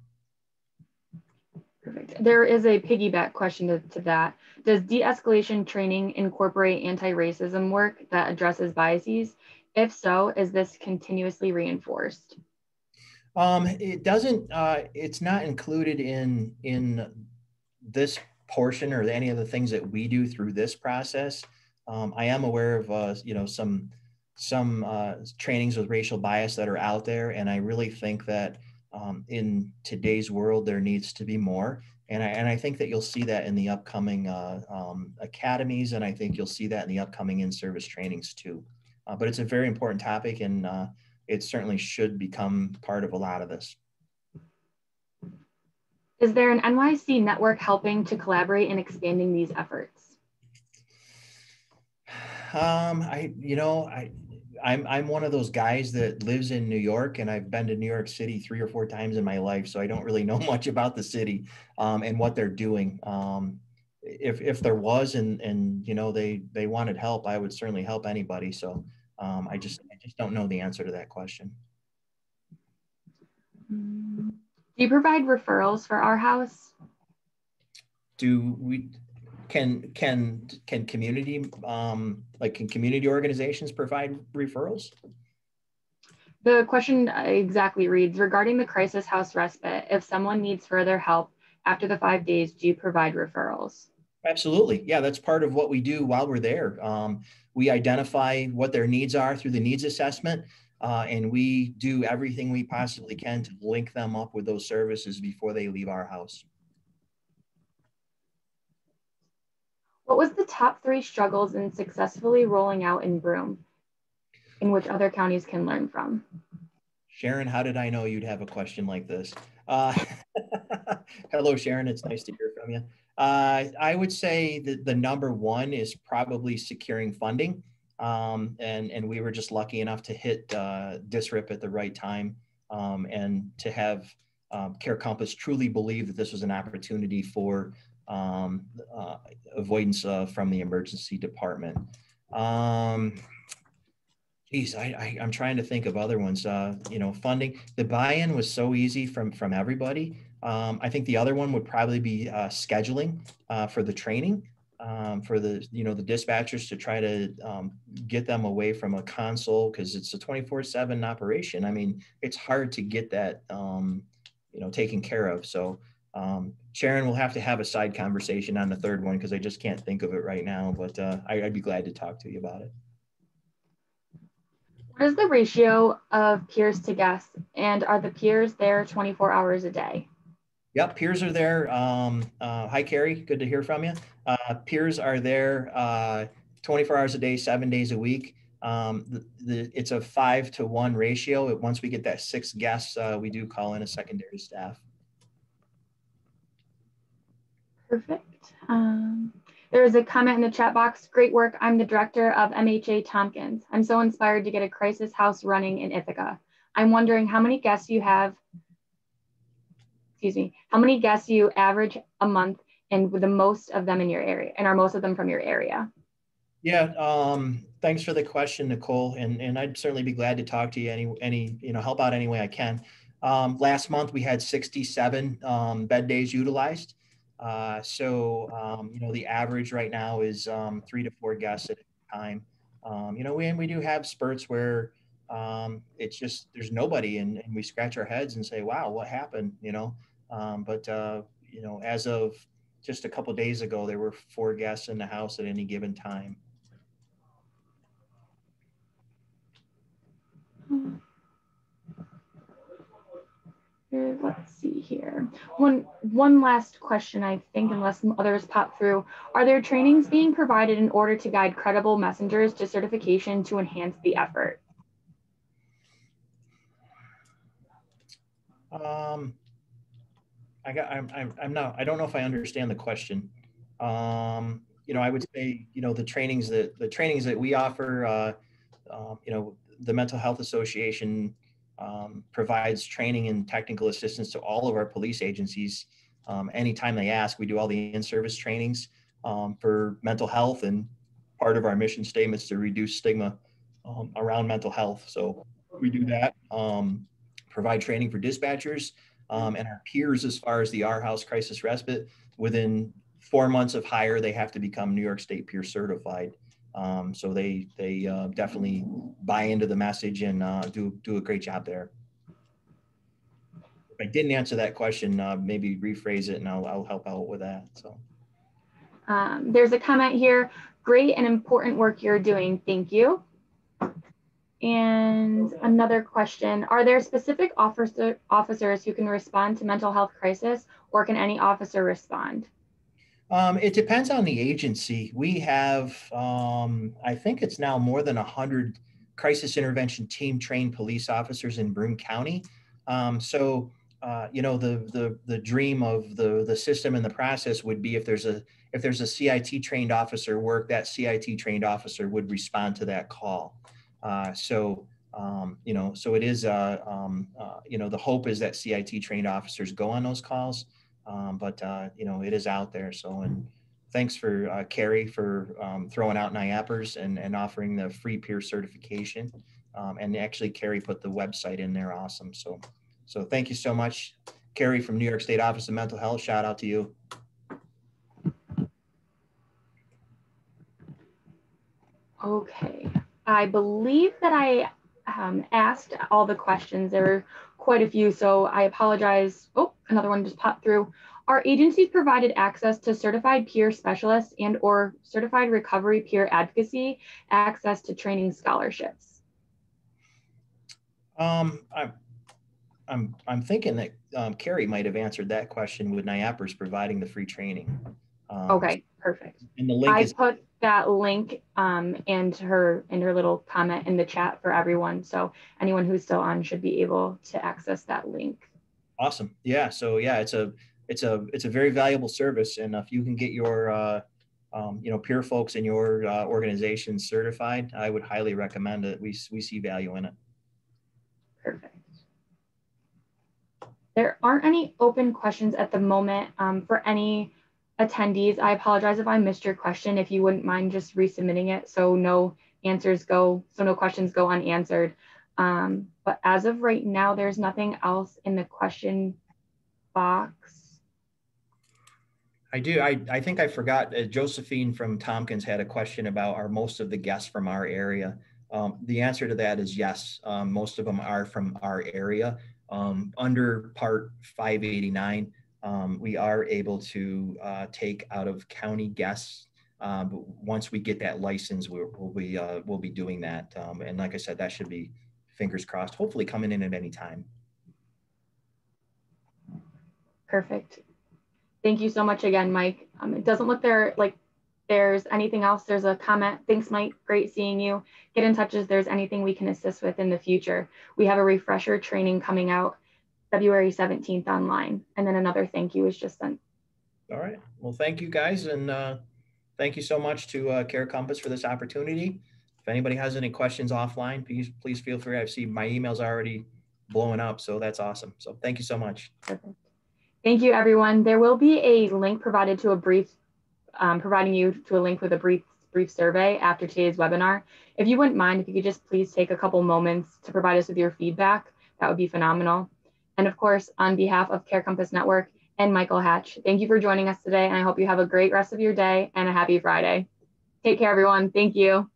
Perfect. There is a piggyback question to that. Does de-escalation training incorporate anti-racism work that addresses biases? If so, is this continuously reinforced? It doesn't, it's not included in this portion or any of the things that we do through this process. I am aware of, some trainings with racial bias that are out there. And I really think that in today's world, there needs to be more. And I think that you'll see that in the upcoming academies. And I think you'll see that in the upcoming in-service trainings too. But it's a very important topic, and it certainly should become part of a lot of this. Is there an NYC network helping to collaborate in expanding these efforts? I'm one of those guys that lives in New York, and I've been to New York City 3 or 4 times in my life, so I don't really know much about the city and what they're doing. If there was and they wanted help, I would certainly help anybody. So I just don't know the answer to that question. Do you provide referrals for our house? Can community can community organizations provide referrals? The question exactly reads, regarding the crisis house respite, if someone needs further help after the 5 days, do you provide referrals? Absolutely. Yeah, that's part of what we do while we're there. We identify what their needs are through the needs assessment, and we do everything we possibly can to link them up with those services before they leave our house. What was the top 3 struggles in successfully rolling out in Broome, in which other counties can learn from? Sharon, how did I know you'd have a question like this? Hello, Sharon. It's nice to hear from you. I would say that the number 1 is probably securing funding. And we were just lucky enough to hit DSRIP at the right time, and to have Care Compass truly believe that this was an opportunity for avoidance from the emergency department. I'm trying to think of other ones. Funding. The buy-in was so easy from everybody. I think the other one would probably be scheduling for the training, for the dispatchers to try to get them away from a console, because it's a 24/7 operation. I mean, it's hard to get that taken care of. So Sharon, we'll have to have a side conversation on the 3rd one, because I just can't think of it right now, but I'd be glad to talk to you about it. What is the ratio of peers to guests, and are the peers there 24 hours a day? Yep, peers are there. Hi, Carrie. Good to hear from you. Peers are there 24 hours a day, 7 days a week. It's a 5-to-1 ratio. Once we get that 6 guests, we do call in a secondary staff. Perfect. There is a comment in the chat box. Great work. I'm the director of MHA Tompkins. I'm so inspired to get a crisis house running in Ithaca. I'm wondering how many guests you have, how many guests you average a month, and with the most of them in your area, and are most of them from your area? Yeah, thanks for the question, Nicole. And I'd certainly be glad to talk to you help out any way I can. Last month we had 67 bed days utilized. The average right now is 3 to 4 guests at a time. We do have spurts where it's just, there's nobody, and we scratch our heads and say, wow, what happened? As of just a couple of days ago, there were 4 guests in the house at any given time. Let's see here. One last question, I think, unless others pop through. Are there trainings being provided in order to guide credible messengers to certification to enhance the effort? I don't know if I understand the question. I would say, the trainings that we offer, the Mental Health Association provides training and technical assistance to all of our police agencies. Anytime they ask, we do all the in-service trainings for mental health, and part of our mission statements to reduce stigma around mental health. So we do that, provide training for dispatchers and our peers as far as the Our House Crisis Respite. Within 4 months of hire, they have to become New York State peer certified. So they definitely buy into the message and do a great job there. If I didn't answer that question, maybe rephrase it and I'll help out with that. So there's a comment here. Great and important work you're doing. Thank you. And another question, are there specific officers who can respond to mental health crisis, or can any officer respond? It depends on the agency. We have, I think it's now more than 100 crisis intervention team trained police officers in Broome County. The dream of the system and the process would be if there's a CIT trained officer work, that CIT trained officer would respond to that call. So it is, the hope is that CIT trained officers go on those calls. But it is out there. So, and thanks for Carrie for throwing out NIAPers and offering the free peer certification. And actually Carrie put the website in there. Awesome. So thank you so much, Carrie from New York State Office of Mental Health. Shout out to you. Okay. I believe that I asked all the questions. There were quite a few, so I apologize. Oh, another one just popped through. Are agencies provided access to certified peer specialists and or certified recovery peer advocacy, access to training scholarships? I'm thinking that Carrie might have answered that question with NIAPers providing the free training. Okay, perfect. And the link I put that link and her little comment in the chat for everyone. So anyone who's still on should be able to access that link. Awesome. Yeah. So yeah, it's a very valuable service. And if you can get your, peer folks in your organization certified, I would highly recommend it. We see value in it. Perfect. There aren't any open questions at the moment for any attendees. I apologize if I missed your question. If you wouldn't mind just resubmitting it so no questions go unanswered. But as of right now, there's nothing else in the question box. I do. I think I forgot. Josephine from Tompkins had a question about, are most of the guests from our area? The answer to that is yes. Most of them are from our area. Under Part 589, we are able to take out of county guests. But once we get that license, we'll be doing that. And like I said, that should be, fingers crossed, hopefully coming in at any time. Perfect. Thank you so much again, Mike. It doesn't look like there's anything else. There's a comment. Thanks, Mike. Great seeing you. Get in touch if there's anything we can assist with in the future. We have a refresher training coming out February 17th online. And then another thank you is just sent. All right. Well, thank you guys. And thank you so much to Care Compass for this opportunity. If anybody has any questions offline, please feel free. I see my email's already blowing up. So that's awesome. So thank you so much. Perfect. Thank you, everyone. There will be a link provided to a brief, providing you to a link with a brief survey after today's webinar. If you wouldn't mind, if you could just please take a couple moments to provide us with your feedback, that would be phenomenal. And of course, on behalf of Care Compass Network and Michael Hatch, thank you for joining us today. And I hope you have a great rest of your day and a happy Friday. Take care, everyone. Thank you.